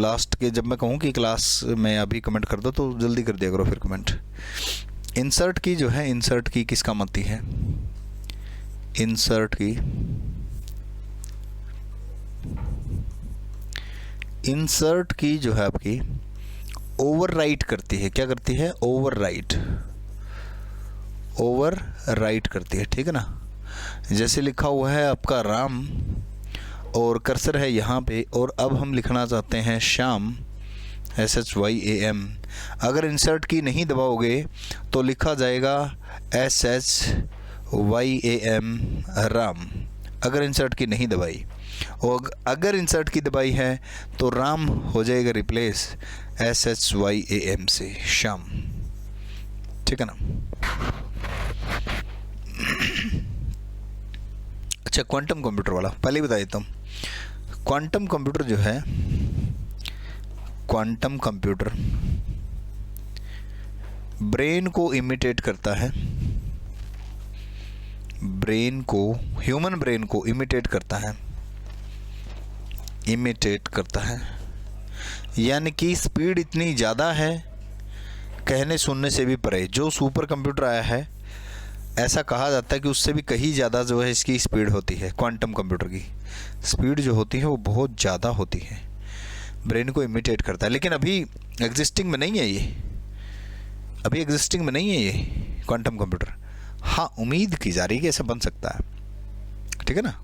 Last के जब मैं कहूँ कि क्लास में अभी कमेंट कर दो तो जल्दी कर दिया करो फिर कमेंट। इंसर्ट की जो है, इंसर्ट की किस काम आती है? इंसर्ट की, इंसर्ट की जो है आपकी ओवरराइट करती है। क्या करती है? ओवरराइट, ओवरराइट करती है, ठीक है ना। जैसे लिखा हुआ है आपका राम और कर्सर है यहाँ पे, और अब हम लिखना चाहते हैं श्याम, SHYAM। अगर इंसर्ट की नहीं दबाओगे तो लिखा जाएगा SHYAM राम, अगर इंसर्ट की नहीं दबाई। और अगर इंसर्ट की दबाई है तो राम हो जाएगा रिप्लेस SHYAM से, श्याम, ठीक है ना। अच्छा, क्वांटम कंप्यूटर वाला पहले ही बता देता हूँ। क्वांटम कंप्यूटर जो है, क्वांटम कंप्यूटर ब्रेन को इमिटेट करता है, ब्रेन को, ह्यूमन ब्रेन को इमिटेट करता है, इमिटेट करता है। यानी कि स्पीड इतनी ज़्यादा है, कहने सुनने से भी परे। जो सुपर कंप्यूटर आया है, ऐसा कहा जाता है कि उससे भी कहीं ज़्यादा जो है इसकी स्पीड होती है। क्वांटम कंप्यूटर की स्पीड जो होती है वो बहुत ज़्यादा होती है, ब्रेन को इमिटेट करता है। लेकिन अभी एग्जिस्टिंग में नहीं है ये, अभी एग्जिस्टिंग में नहीं है ये क्वांटम कंप्यूटर। हाँ, उम्मीद की जा रही है कि ऐसा बन सकता है, ठीक है ना।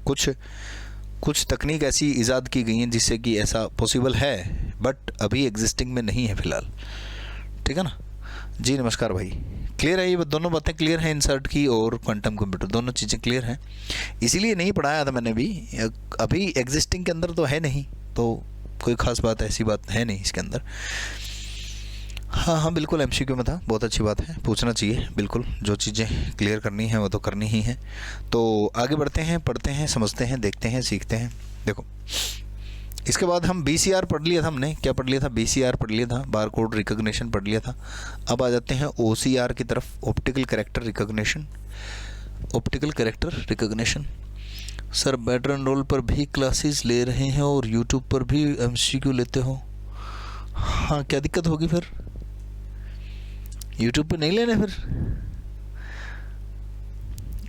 कुछ तकनीक ऐसी ईजाद की गई हैं जिससे कि ऐसा पॉसिबल है, बट अभी एग्जिस्टिंग में नहीं है फ़िलहाल, ठीक है ना जी। नमस्कार भाई, क्लियर है? ये दोनों बातें क्लियर हैं, इंसर्ट की और क्वांटम कंप्यूटर, दोनों चीज़ें क्लियर हैं। इसीलिए नहीं पढ़ाया था मैंने भी, अभी एग्जिस्टिंग के अंदर तो है नहीं, तो कोई ख़ास बात, ऐसी बात है नहीं इसके अंदर। हाँ, बिल्कुल MCQ में था, बहुत अच्छी बात है, पूछना चाहिए बिल्कुल। जो चीज़ें क्लियर करनी है वो तो करनी ही है। तो आगे बढ़ते हैं, पढ़ते हैं, समझते हैं, देखते हैं, सीखते हैं। देखो, इसके बाद हम BCR पढ़ लिया था हमने। क्या पढ़ लिया था? BCR पढ़ लिया था, बार कोड रिकॉग्निशन पढ़ लिया था। अब आ जाते हैं OCR की तरफ, optical character recognition. Optical character recognition sir, better enrol पर भी क्लासेस ले रहे हैं और यूट्यूब पर भी MCQ लेते हो? हाँ, क्या दिक्कत होगी फिर? यूट्यूब पे नहीं लेने फिर?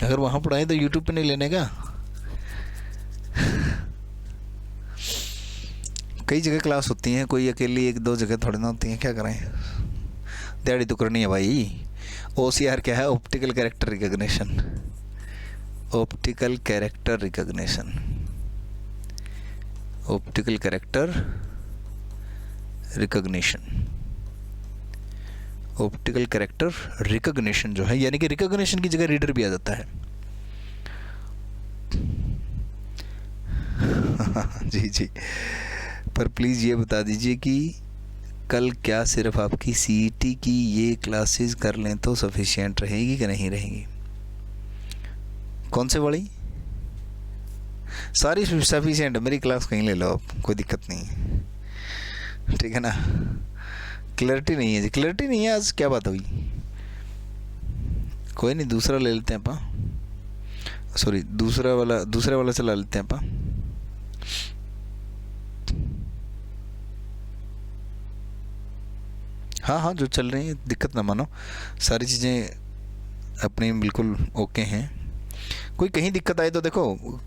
अगर वहाँ पढ़ाएं तो यूट्यूब पे नहीं लेने का? कई जगह क्लास होती हैं, कोई अकेली 1-2 जगह थोड़ी ना होती हैं, क्या करें, दिहाड़ी तो करनी है भाई। OCR क्या है? Optical character recognition, optical character recognition, optical character recognition, optical character recognition जो है, यानी कि रिकॉग्निशन की जगह रीडर भी आ जाता है। जी जी, पर प्लीज़ ये बता दीजिए कि कल क्या सिर्फ आपकी CET की ये क्लासेस कर लें तो सफिशिएंट रहेगी कि नहीं रहेगी? कौन से वाली? सारी सफिशिएंट, मेरी क्लास कहीं ले लो आप, कोई दिक्कत नहीं है, ठीक है ना। क्लैरिटी नहीं है जी, क्लैरिटी नहीं है आज, क्या बात हुई? कोई नहीं, दूसरा ले लेते हैं अपा, सॉरी दूसरे वाला चला लेते हैं अपा। हाँ, जो चल रही है, दिक्कत ना मानो, सारी चीज़ें अपनी बिल्कुल ओके हैं। कोई कहीं दिक्कत आए तो देखो,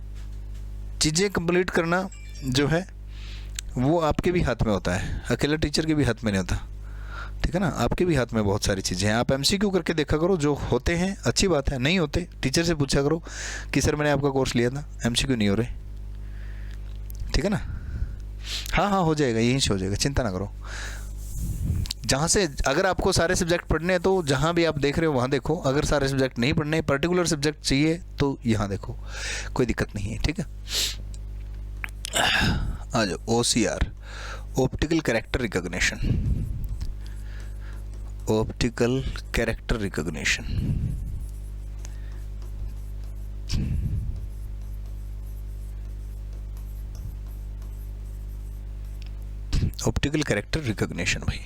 चीज़ें कंप्लीट करना जो है वो आपके भी हाथ में होता है, अकेला टीचर के भी हाथ में नहीं होता, ठीक है ना। आपके भी हाथ में बहुत सारी चीज़ें हैं। आप MCQ करके देखा करो, जो होते हैं अच्छी बात है, नहीं होते टीचर से पूछा करो कि सर मैंने आपका कोर्स लिया था, MCQ नहीं हो रहे, ठीक है ना। हाँ, हो जाएगा, यहीं से हो जाएगा, चिंता ना करो। जहाँ से, अगर आपको सारे सब्जेक्ट पढ़ने हैं तो जहाँ भी आप देख रहे हो वहाँ देखो, अगर सारे सब्जेक्ट नहीं पढ़ने, पर्टिकुलर सब्जेक्ट चाहिए तो यहाँ देखो, कोई दिक्कत नहीं है, ठीक है। आ जाओ, OCR, optical character recognition, optical character recognition. Optical character recognition भाई,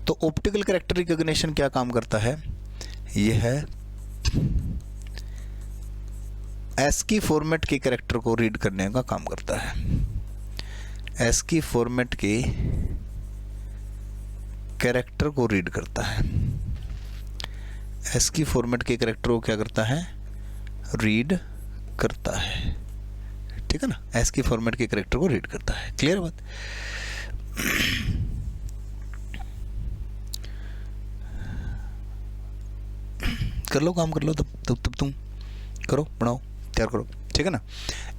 तो ऑप्टिकल कैरेक्टर रिकॉग्निशन क्या काम करता है? ये है ASCII फॉर्मेट के कैरेक्टर को रीड करने का काम करता है। ASCII फॉर्मेट के कैरेक्टर को रीड करता है। ASCII फॉर्मेट के कैरेक्टर को क्या करता है? रीड करता है, ठीक है ना। ASCII फॉर्मेट के कैरेक्टर को रीड करता है। क्लियर बात? कर लो, काम कर लो, तब तुम करो, बनाओ, तैयार करो, ठीक है ना।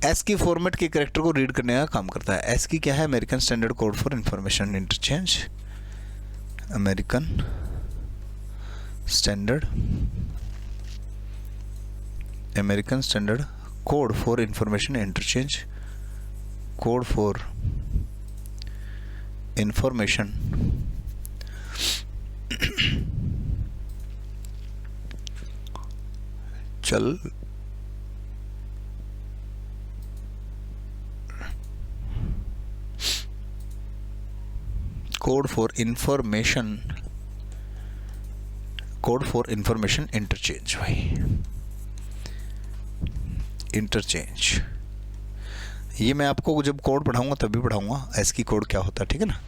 ASCII फॉर्मेट के कैरेक्टर को रीड करने का काम करता है। ASCII क्या है? American standard code for information interchange. American standard code for information interchange, code for information चल कोड फॉर इंफॉर्मेशन इंटरचेंज भाई, इंटरचेंज। ये मैं आपको जब कोड पढ़ाऊंगा तभी पढ़ाऊंगा ASCII कोड क्या होता है, ठीक है ना।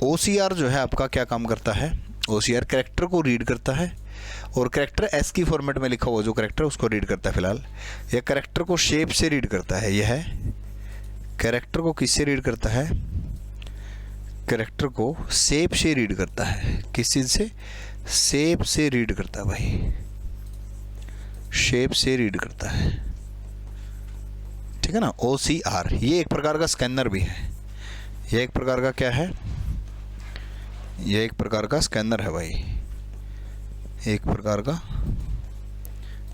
OCR जो है आपका क्या काम करता है? OCR कैरेक्टर को रीड करता है, और कैरेक्टर ASCII फॉर्मेट में लिखा हुआ जो कैरेक्टर उसको रीड करता है फिलहाल। यह कैरेक्टर को शेप से रीड करता है। यह है कैरेक्टर को किससे रीड करता है? कैरेक्टर को शेप से रीड करता है। किस चीज़ से? शेप से रीड करता है भाई, शेप से रीड करता है, ठीक है ना। OCR ये एक प्रकार का स्कैनर भी है। ये एक प्रकार का क्या है? ये एक प्रकार का स्कैनर है भाई, एक प्रकार का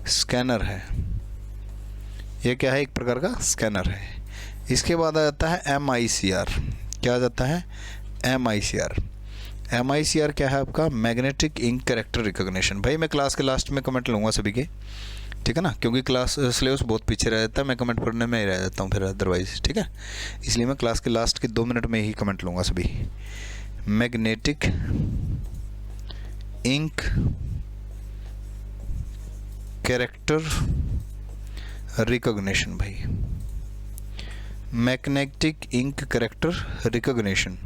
स्कैनर है। ये क्या है? एक प्रकार का स्कैनर है। इसके बाद आ जाता है MICR। क्या आ जाता है? MICR क्या है आपका? Magnetic ink character recognition. भाई मैं क्लास के लास्ट में कमेंट लूँगा सभी के, ठीक है ना, क्योंकि क्लास सिलेबस बहुत पीछे रह जाता है, मैं कमेंट पढ़ने में ही रह जाता हूँ फिर अदरवाइज, ठीक है। इसलिए मैं क्लास के लास्ट के 2 मिनट में ही कमेंट लूँगा सभी। मैग्नेटिक इंक कैरेक्टर रिकॉग्निशन भाई, मैग्नेटिक इंक कैरेक्टर रिकॉग्निशन।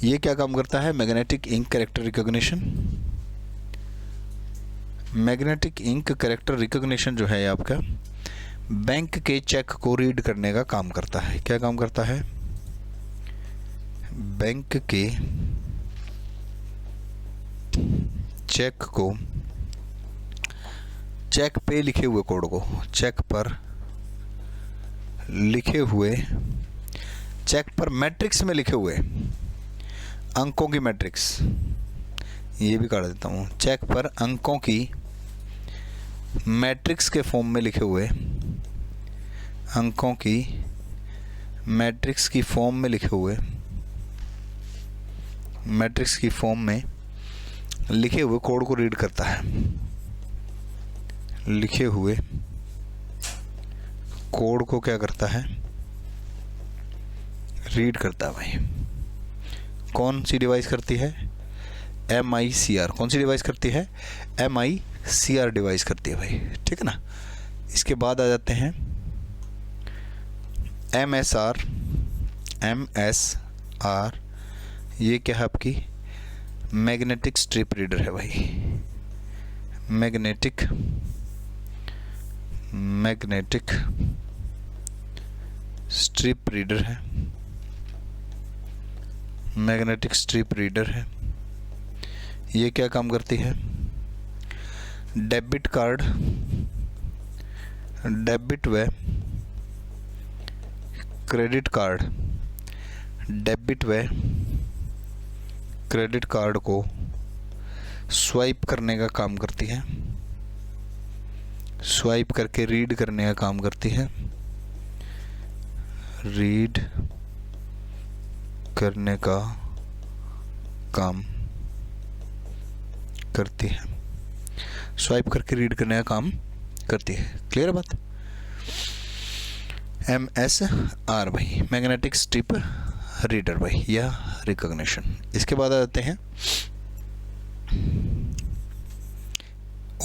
ये क्या काम करता है? Magnetic ink character recognition. Magnetic ink character recognition जो है आपका बैंक के चेक को रीड करने का काम करता है। क्या काम करता है? बैंक के चेक को, चेक पे लिखे हुए कोड को, चेक पर लिखे हुए, चेक पर मैट्रिक्स में लिखे हुए अंकों की मैट्रिक्स, ये भी काट देता हूँ। चेक पर अंकों की मैट्रिक्स के फॉर्म में लिखे हुए, अंकों की मैट्रिक्स की फॉर्म में लिखे हुए, मैट्रिक्स की फॉर्म में लिखे हुए कोड को रीड करता है। लिखे हुए कोड को क्या करता है? रीड करता है भाई। कौन सी डिवाइस करती है? MICR। कौन सी डिवाइस करती है? MICR डिवाइस करती है भाई, ठीक है ना। इसके बाद आ जाते हैं MSR। ये क्या है आपकी? मैग्नेटिक स्ट्रिप रीडर है भाई, मैग्नेटिक स्ट्रिप रीडर है, मैग्नेटिक स्ट्रिप रीडर है। ये क्या काम करती है? डेबिट कार्ड, डेबिट व क्रेडिट कार्ड, डेबिट व क्रेडिट कार्ड को स्वाइप करने का काम करती है, स्वाइप करके रीड करने का काम करती है, रीड करने का काम करती है, स्वाइप करके रीड करने का काम करती है। क्लियर बात? MSR भाई, मैग्नेटिक स्ट्रिप रीडर भाई या रिकॉग्निशन। इसके बाद आ जाते हैं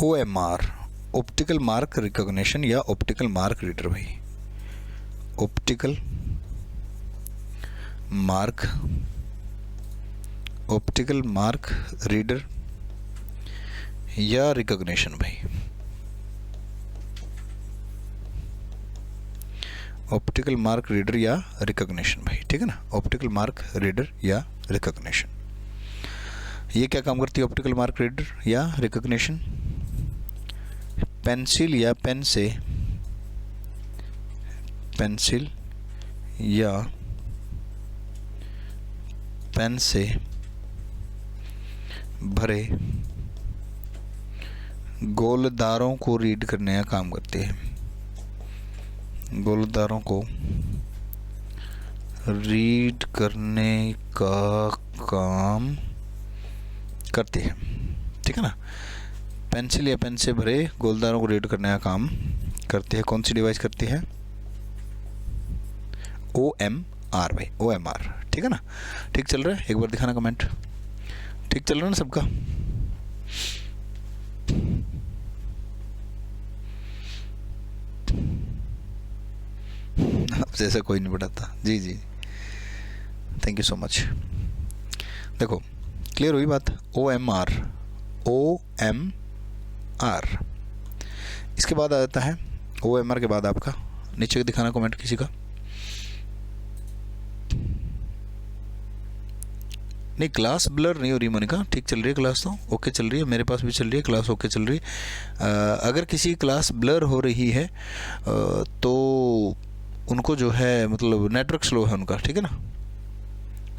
OMR, ऑप्टिकल मार्क रिकॉग्निशन या ऑप्टिकल मार्क रीडर भाई, optical mark, optical mark reader या रिकॉग्निशन भाई, ऑप्टिकल मार्क रीडर या रिकॉग्निशन भाई, ठीक है ना, ऑप्टिकल मार्क रीडर या रिकॉग्निशन। ये क्या काम करती है ऑप्टिकल मार्क रीडर या रिकॉग्निशन? पेंसिल या पेन से, पेंसिल या पेन से भरे गोलदारों को रीड करने का काम करते हैं, गोलदारों को रीड करने का काम करते हैं, ठीक है ना। पेंसिल या पेन से भरे गोलदारों को रीड करने का काम करते हैं। कौन सी डिवाइस करती है? OMR भाई, OMR, ठीक है ना। ठीक चल रहा है? एक बार दिखाना कमेंट, ठीक चल रहा है ना सबका? अब जैसा कोई नहीं बढ़ाता। जी जी, थैंक यू सो मच। देखो क्लियर हुई बात। OMR, OMR। इसके बाद आ जाता है OMR के बाद आपका, नीचे दिखाना कमेंट किसी का। नहीं, क्लास ब्लर नहीं हो रही मोनिका, ठीक चल रही है क्लास, तो ओके चल रही है, मेरे पास भी चल रही है क्लास, ओके चल रही है। अगर किसी क्लास ब्लर हो रही है तो उनको जो है मतलब नेटवर्क स्लो है उनका, ठीक है ना।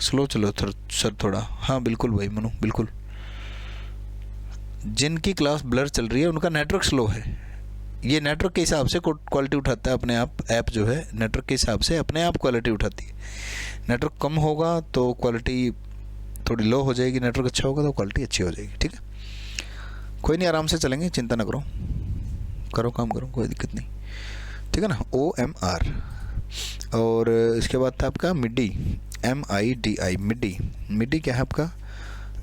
स्लो चलो सर थोड़ा, हाँ बिल्कुल भाई मनु, बिल्कुल। जिनकी क्लास ब्लर चल रही है उनका नेटवर्क स्लो है। ये नेटवर्क के हिसाब से क्वालिटी उठाता है अपने आप, ऐप जो है नेटवर्क के हिसाब से अपने आप क्वालिटी उठाती है। नेटवर्क कम होगा तो क्वालिटी थोड़ी लो हो जाएगी, नेटवर्क अच्छा होगा तो क्वालिटी अच्छी हो जाएगी, ठीक है। कोई नहीं, आराम से चलेंगे, चिंता ना करो, करो काम करो, कोई दिक्कत नहीं, ठीक है ना। OMR। और इसके बाद था आपका मिडी, MIDI, मिडी। मिडी क्या है आपका?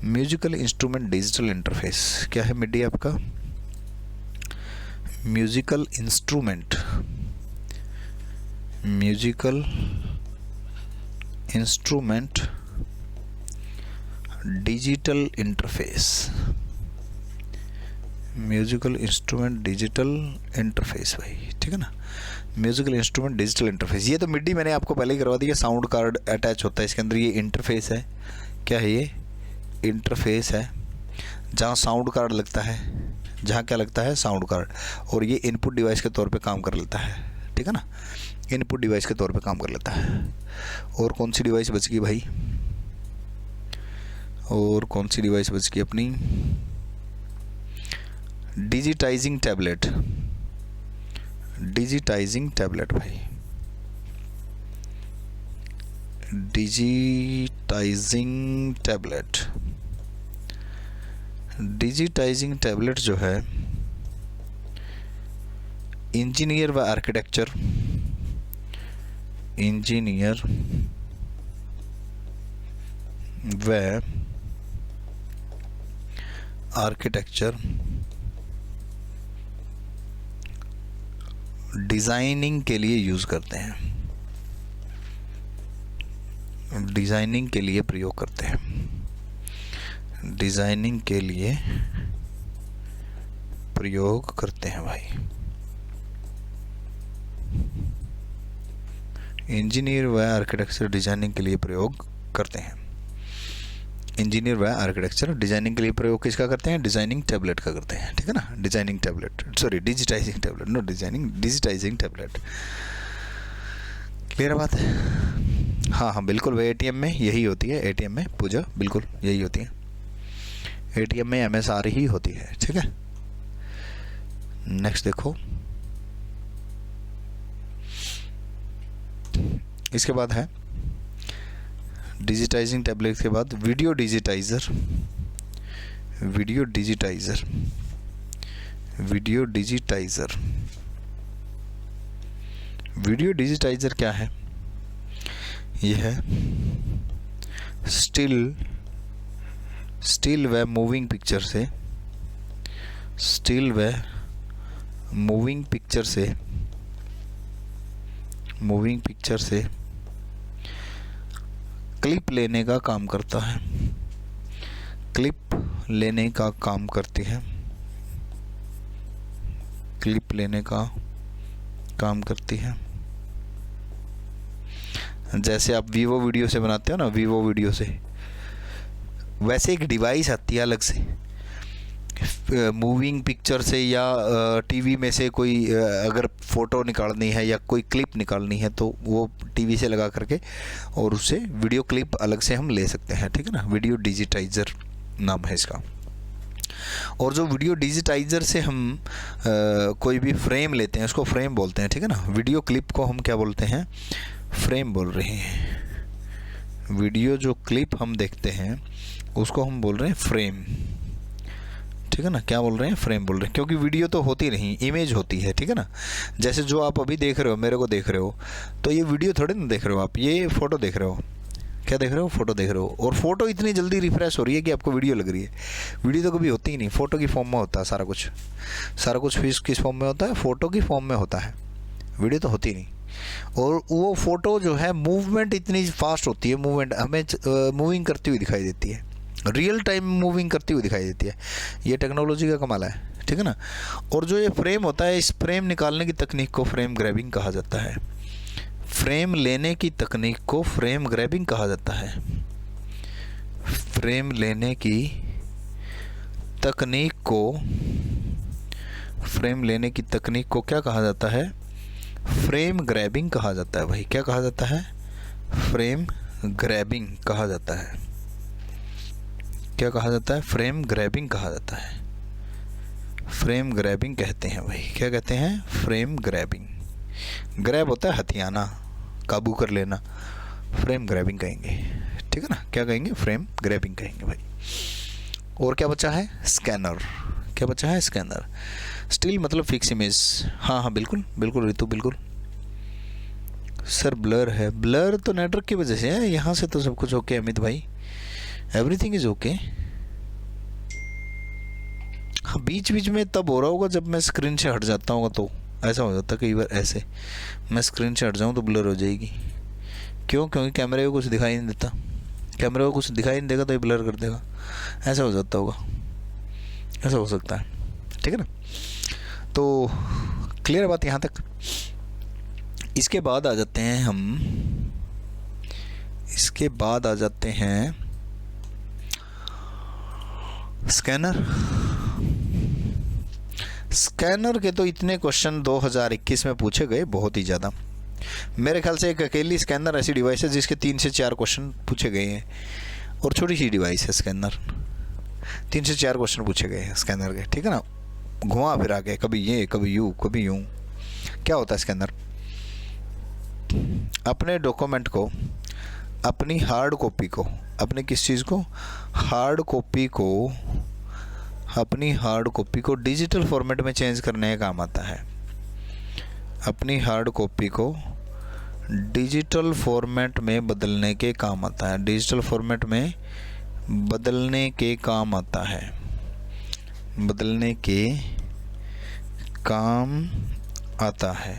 Musical instrument digital interface. क्या है मिडी आपका? Musical instrument, musical instrument digital interface, musical instrument digital interface भाई, ठीक है ना। म्यूजिकल इंस्ट्रूमेंट डिजिटल इंटरफेस, ये तो मिडी मैंने आपको पहले ही करवा दिया। साउंड कार्ड अटैच होता है इसके अंदर, ये इंटरफेस है। क्या है ये? इंटरफेस है, जहाँ साउंड कार्ड लगता है, जहाँ क्या लगता है? Sound card. और ये इनपुट डिवाइस के तौर पे काम कर लेता है, ठीक है ना, इनपुट डिवाइस के तौर पे काम कर लेता है। और कौन सी डिवाइस बच गई भाई? और कौन सी डिवाइस बच गई अपनी? डिजिटाइजिंग टैबलेट, डिजिटाइजिंग टैबलेट भाई, डिजिटाइजिंग टैबलेट। डिजिटाइजिंग टैबलेट जो है इंजीनियर व आर्किटेक्चर, इंजीनियर व आर्किटेक्चर डिज़ाइनिंग के लिए यूज़ करते हैं, डिज़ाइनिंग के लिए प्रयोग करते हैं, डिज़ाइनिंग के लिए प्रयोग करते हैं भाई। इंजीनियर व आर्किटेक्चर डिज़ाइनिंग के लिए प्रयोग करते हैं। इंजीनियर व आर्किटेक्चर डिज़ाइनिंग के लिए प्रयोग किसका करते हैं? डिज़ाइनिंग टैबलेट का करते हैं, ठीक है ना। Designing tablet, sorry digitising tablet, no designing, digitising tablet. Clear बात है? हाँ हाँ बिल्कुल भाई, ATM में यही होती है, ATM में पूजा बिल्कुल यही होती है, ATM में MSR ही होती है, ठीक है। नेक्स्ट देखो, इसके बाद है डिजिटाइजिंग टैबलेट के बाद video digitiser, video digitiser, video digitiser. Video digitiser क्या है? यह है स्टिल व मूविंग पिक्चर से, स्टिल व मूविंग पिक्चर से, मूविंग पिक्चर से क्लिप लेने का काम करता है, क्लिप लेने का काम करती है, क्लिप लेने का काम करती है। जैसे आप वीवो वीडियो से बनाते हो ना, वीवो वीडियो से, वैसे एक डिवाइस आती है अलग से, मूविंग पिक्चर से या टीवी में से कोई अगर फ़ोटो निकालनी है या कोई क्लिप निकालनी है तो वो टीवी से लगा करके और उससे वीडियो क्लिप अलग से हम ले सकते हैं, ठीक है ना। वीडियो डिजिटाइज़र नाम है इसका। और जो वीडियो डिजिटाइज़र से हम कोई भी फ्रेम लेते हैं उसको फ्रेम बोलते हैं, ठीक है ना। वीडियो क्लिप को हम क्या बोलते हैं, फ्रेम बोल रहे हैं। वीडियो जो क्लिप हम देखते हैं उसको हम बोल रहे हैं फ्रेम, ठीक है ना। क्या बोल रहे हैं, फ्रेम बोल रहे हैं, क्योंकि वीडियो तो होती नहीं, इमेज होती है, ठीक है ना। जैसे जो आप अभी देख रहे हो, मेरे को देख रहे हो, तो ये वीडियो थोड़ी ना देख रहे हो आप, ये फ़ोटो देख रहे हो। क्या देख रहे हो, फ़ोटो देख रहे हो। और फोटो इतनी जल्दी रिफ्रेश हो रही है कि आपको वीडियो लग रही है। वीडियो तो कभी होती ही नहीं, फ़ोटो की फॉर्म में होता है सारा कुछ। सारा कुछ किस फॉर्म में होता है, फ़ोटो की फॉर्म में होता है, वीडियो तो होती नहीं। और वो फ़ोटो जो है मूवमेंट इतनी फास्ट होती है, मूवमेंट हमें मूविंग करती हुई दिखाई देती है, रियल टाइम मूविंग करती हुई दिखाई देती है। ये टेक्नोलॉजी का कमाल है, ठीक है ना। और जो ये फ्रेम होता है, इस फ्रेम निकालने की तकनीक को फ्रेम ग्रैबिंग कहा जाता है। फ्रेम लेने की तकनीक को फ्रेम ग्रैबिंग कहा जाता है। फ्रेम लेने की तकनीक को, फ्रेम लेने की तकनीक को क्या कहा जाता है, फ्रेम ग्रैबिंग कहा जाता है भाई। क्या कहा जाता है, फ्रेम ग्रैबिंग कहा जाता है। क्या कहा जाता है, फ्रेम ग्रैबिंग कहा जाता है। फ्रेम ग्रैबिंग कहते हैं भाई। क्या कहते हैं, फ्रेम ग्रैबिंग। ग्रैब होता है हथियाना, काबू कर लेना, फ्रेम ग्रैबिंग कहेंगे, ठीक है ना। क्या कहेंगे, फ्रेम ग्रैबिंग कहेंगे भाई। और क्या बचा है, स्कैनर। क्या बचा है, स्कैनर। स्टिल मतलब फिक्स इमेज। हाँ हाँ बिल्कुल बिल्कुल रितु बिल्कुल। सर ब्लर है, ब्लर तो नेटवर्क की वजह से है, यहाँ से तो सब कुछ ओके अमित भाई, एवरीथिंग इज ओके। हाँ बीच बीच में तब हो रहा होगा जब मैं स्क्रीन से हट जाता हूँ, तो ऐसा हो जाता है कई बार। ऐसे मैं स्क्रीन से हट जाऊँ तो ब्लर हो जाएगी। क्यों, क्योंकि कैमरे को कुछ दिखाई नहीं देता, कैमरे को कुछ दिखाई नहीं देगा तो ये ब्लर कर देगा, ऐसा हो जाता होगा, ऐसा हो सकता है, ठीक है ना। तो क्लियर बात यहाँ तक। इसके बाद आ जाते हैं हम, इसके बाद आ जाते हैं स्कैनर। स्कैनर के तो इतने क्वेश्चन 2021 में पूछे गए, बहुत ही ज़्यादा। मेरे ख्याल से एक अकेली स्कैनर ऐसी डिवाइस है जिसके 3 से 4 क्वेश्चन पूछे गए हैं, और छोटी सी डिवाइस है स्कैनर। 3 से 4 क्वेश्चन पूछे गए हैं स्कैनर के, ठीक है ना। घुमा फिरा के, कभी ये कभी यूँ कभी यूँ। क्या होता है स्कैनर, अपने डॉक्यूमेंट को, अपनी हार्ड कॉपी को, अपने किस चीज़ को, हार्ड कॉपी को, अपनी हार्ड कॉपी को डिजिटल फॉर्मेट में चेंज करने का काम आता है। अपनी हार्ड कॉपी को डिजिटल फॉर्मेट में बदलने के काम आता है, डिजिटल फॉर्मेट में बदलने के काम आता है, बदलने के काम आता है,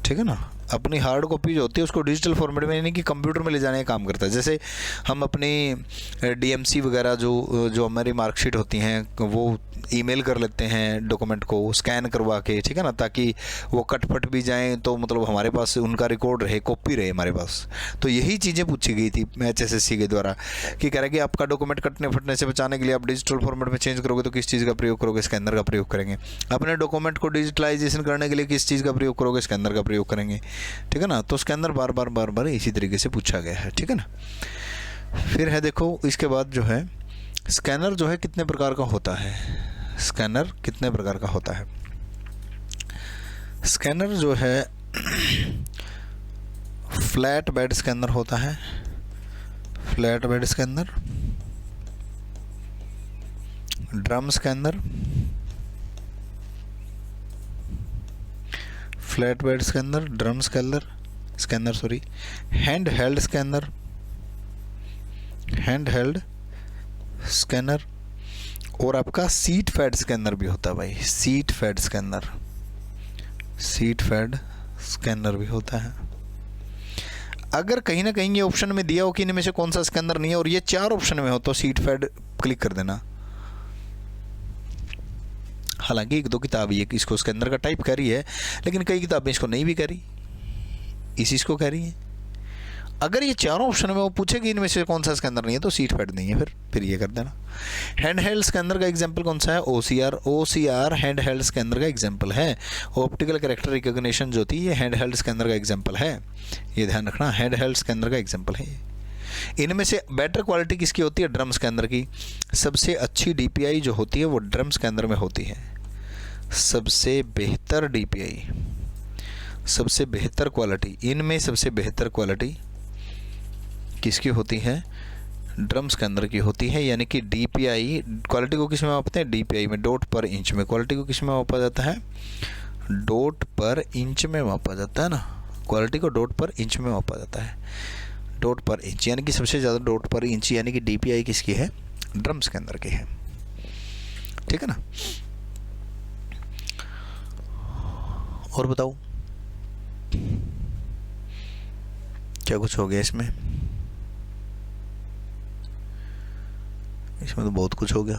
ठीक है ना। अपनी हार्ड कॉपी जो होती है उसको डिजिटल फॉर्मेट में, यानी कि कंप्यूटर में ले जाने का काम करता है। जैसे हम अपनी डीएमसी वगैरह जो हमारी मार्कशीट होती हैं वो ईमेल कर लेते हैं डॉक्यूमेंट को स्कैन करवा के, ठीक है ना, ताकि वो कट फट भी जाएं तो मतलब हमारे पास उनका रिकॉर्ड रहे, कॉपी रहे हमारे पास। तो यही चीज़ें पूछी गई थी HSSC के द्वारा कि कह रहा है कि आपका डॉक्यूमेंट कटने फटने से बचाने के लिए आप डिजिटल फॉर्मेट में चेंज करोगे तो किस चीज़ का प्रयोग करोगे, स्कैनर का प्रयोग करेंगे। अपने डॉक्यूमेंट को डिजिटलाइजेशन करने के लिए किस चीज़ का प्रयोग करोगे, स्कैनर का प्रयोग करेंगे, ठीक है ना। तो स्कैनर बार बार इसी तरीके से पूछा गया है, ठीक है ना। फिर है देखो, इसके बाद जो है स्कैनर जो है कितने प्रकार का होता है, स्कैनर कितने प्रकार का होता है। स्कैनर जो है फ्लैट बेड स्कैनर होता है, flat bed scanner, drum scanner, flat bed scanner, drum scanner sorry, hand held scanner, hand held scanner, और आपका सीट फेड स्कैनर भी होता है भाई, sheet fed scanner, sheet fed scanner भी होता है। अगर कहीं ना कहीं ये ऑप्शन में दिया हो कि इनमें से कौन सा स्कैनर नहीं है और ये 4 ऑप्शन में हो तो सीट फेड क्लिक कर देना। हालांकि एक दो किताब ये इसको उसके अंदर का टाइप कर रही है, लेकिन कई किताबें इसको नहीं भी कर रही, इसी इसको कह रही है। अगर ये चारों ऑप्शन में वो पूछेगी इनमें से कौन सा इसके अंदर नहीं है, तो सीट फेड नहीं है, फिर ये कर देना। हैंड हेल्ड्स के अंदर का एग्जांपल कौन सा है? OCR हैंड हेल्ड्स के अंदर का एग्जांपल है। ऑप्टिकल कैरेक्टर रिकॉग्निशन जो थी ये हैंड हेल्ड्स के अंदर का एग्जांपल है, ये ध्यान रखना, हैंड हेल्ड्स के अंदर का एग्जांपल है। इनमें से बेटर क्वालिटी किसकी होती है? ड्रम्स के अंदर की। सबसे अच्छी DPI जो होती है वो ड्रम्स के अंदर में होती है। सबसे बेहतर DPI, सबसे बेहतर क्वालिटी, इनमें सबसे बेहतर क्वालिटी किसकी होती है? ड्रम्स के अंदर की होती है। यानी कि DPI क्वालिटी को किस में मापते हैं? DPI में, डॉट पर इंच में। क्वालिटी को किस में मापा जाता है? डॉट पर इंच में मापा जाता है ना, क्वालिटी को डॉट पर इंच में मापा जाता है, डॉट पर इंच। यानी कि सबसे ज़्यादा डॉट पर इंच यानी कि DPI किसकी है? ड्रम्स के अंदर की है, ठीक है ना। और बताओ क्या कुछ हो गया इसमें? इसमें तो बहुत कुछ हो गया।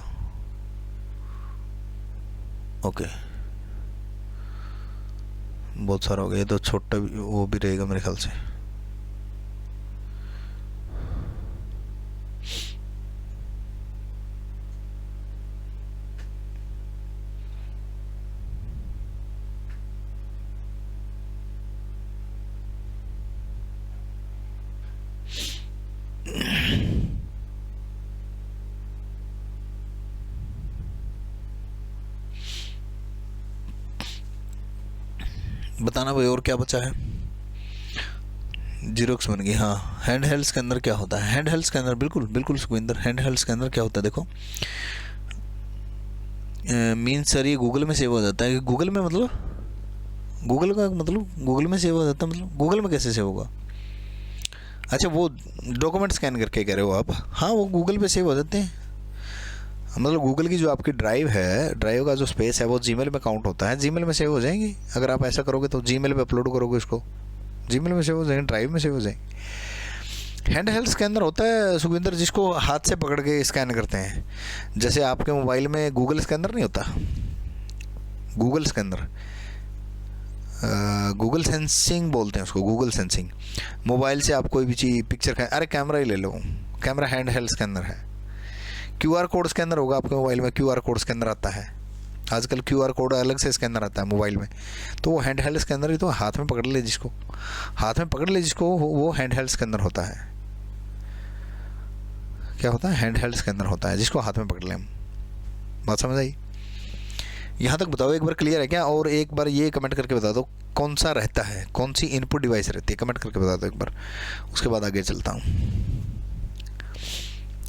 ओके, बहुत सारा हो गया। ये तो छोटा वो भी रहेगा मेरे ख्याल से। बताना भाई और क्या बचा है? जीरोक्स बन गई। हाँ, हैंड हेल्ड्स के अंदर क्या होता है? हैंड हेल्ड्स के अंदर बिल्कुल बिल्कुल सुखविंदर, हैंड हेल्ड्स के अंदर क्या होता है देखो। मीन सर ये गूगल में सेव हो जाता है। गूगल में मतलब गूगल का मतलब गूगल में सेव हो जाता है, मतलब गूगल में कैसे सेव होगा? अच्छा, वो डॉक्यूमेंट स्कैन करके कह रहे हो आप? हाँ, वो गूगल पे सेव हो जाते हैं। मतलब गूगल की जो आपकी ड्राइव है, ड्राइव का जो स्पेस है वो जीमेल में काउंट होता है, जीमेल में सेव हो जाएंगी। अगर आप ऐसा करोगे तो जीमेल पे अपलोड करोगे उसको, जीमेल में सेव हो जाएंगे, ड्राइव में सेव हो जाएंगे। हैंड हेल्ड स्कैनर होता है सुखविंदर जिसको हाथ से पकड़ के स्कैन करते हैं। जैसे आपके मोबाइल में गूगल स्कैनर नहीं होता, गूगल स्कैनर, गूगल सेंसिंग बोलते हैं उसको, गूगल सेंसिंग। मोबाइल से आप कोई भी चीज़ पिक्चर, अरे कैमरा ही ले लो, कैमरा हैंड हेल्ड स्कैनर है। QR कोड स्कैनर होगा आपके मोबाइल में, QR कोड स्कैनर आता है आजकल, QR कोड अलग से स्कैनर आता है मोबाइल में, तो वो हैंड हेल्ड स्कैनर ही तो हाथ में पकड़ ले जिसको, हाथ में पकड़ ले जिसको, वो हैंड हेल्ड स्कैनर होता है। क्या होता है? हैंड हेल्ड स्कैनर होता है जिसको हाथ में पकड़ लें हम। बात समझ आई? यहाँ तक बताओ एक बार, क्लियर है क्या? और एक बार ये कमेंट करके बता दो कौन सा रहता है, कौन सी इनपुट डिवाइस रहती है, कमेंट करके बता दो एक बार, उसके बाद आगे चलता हूँ,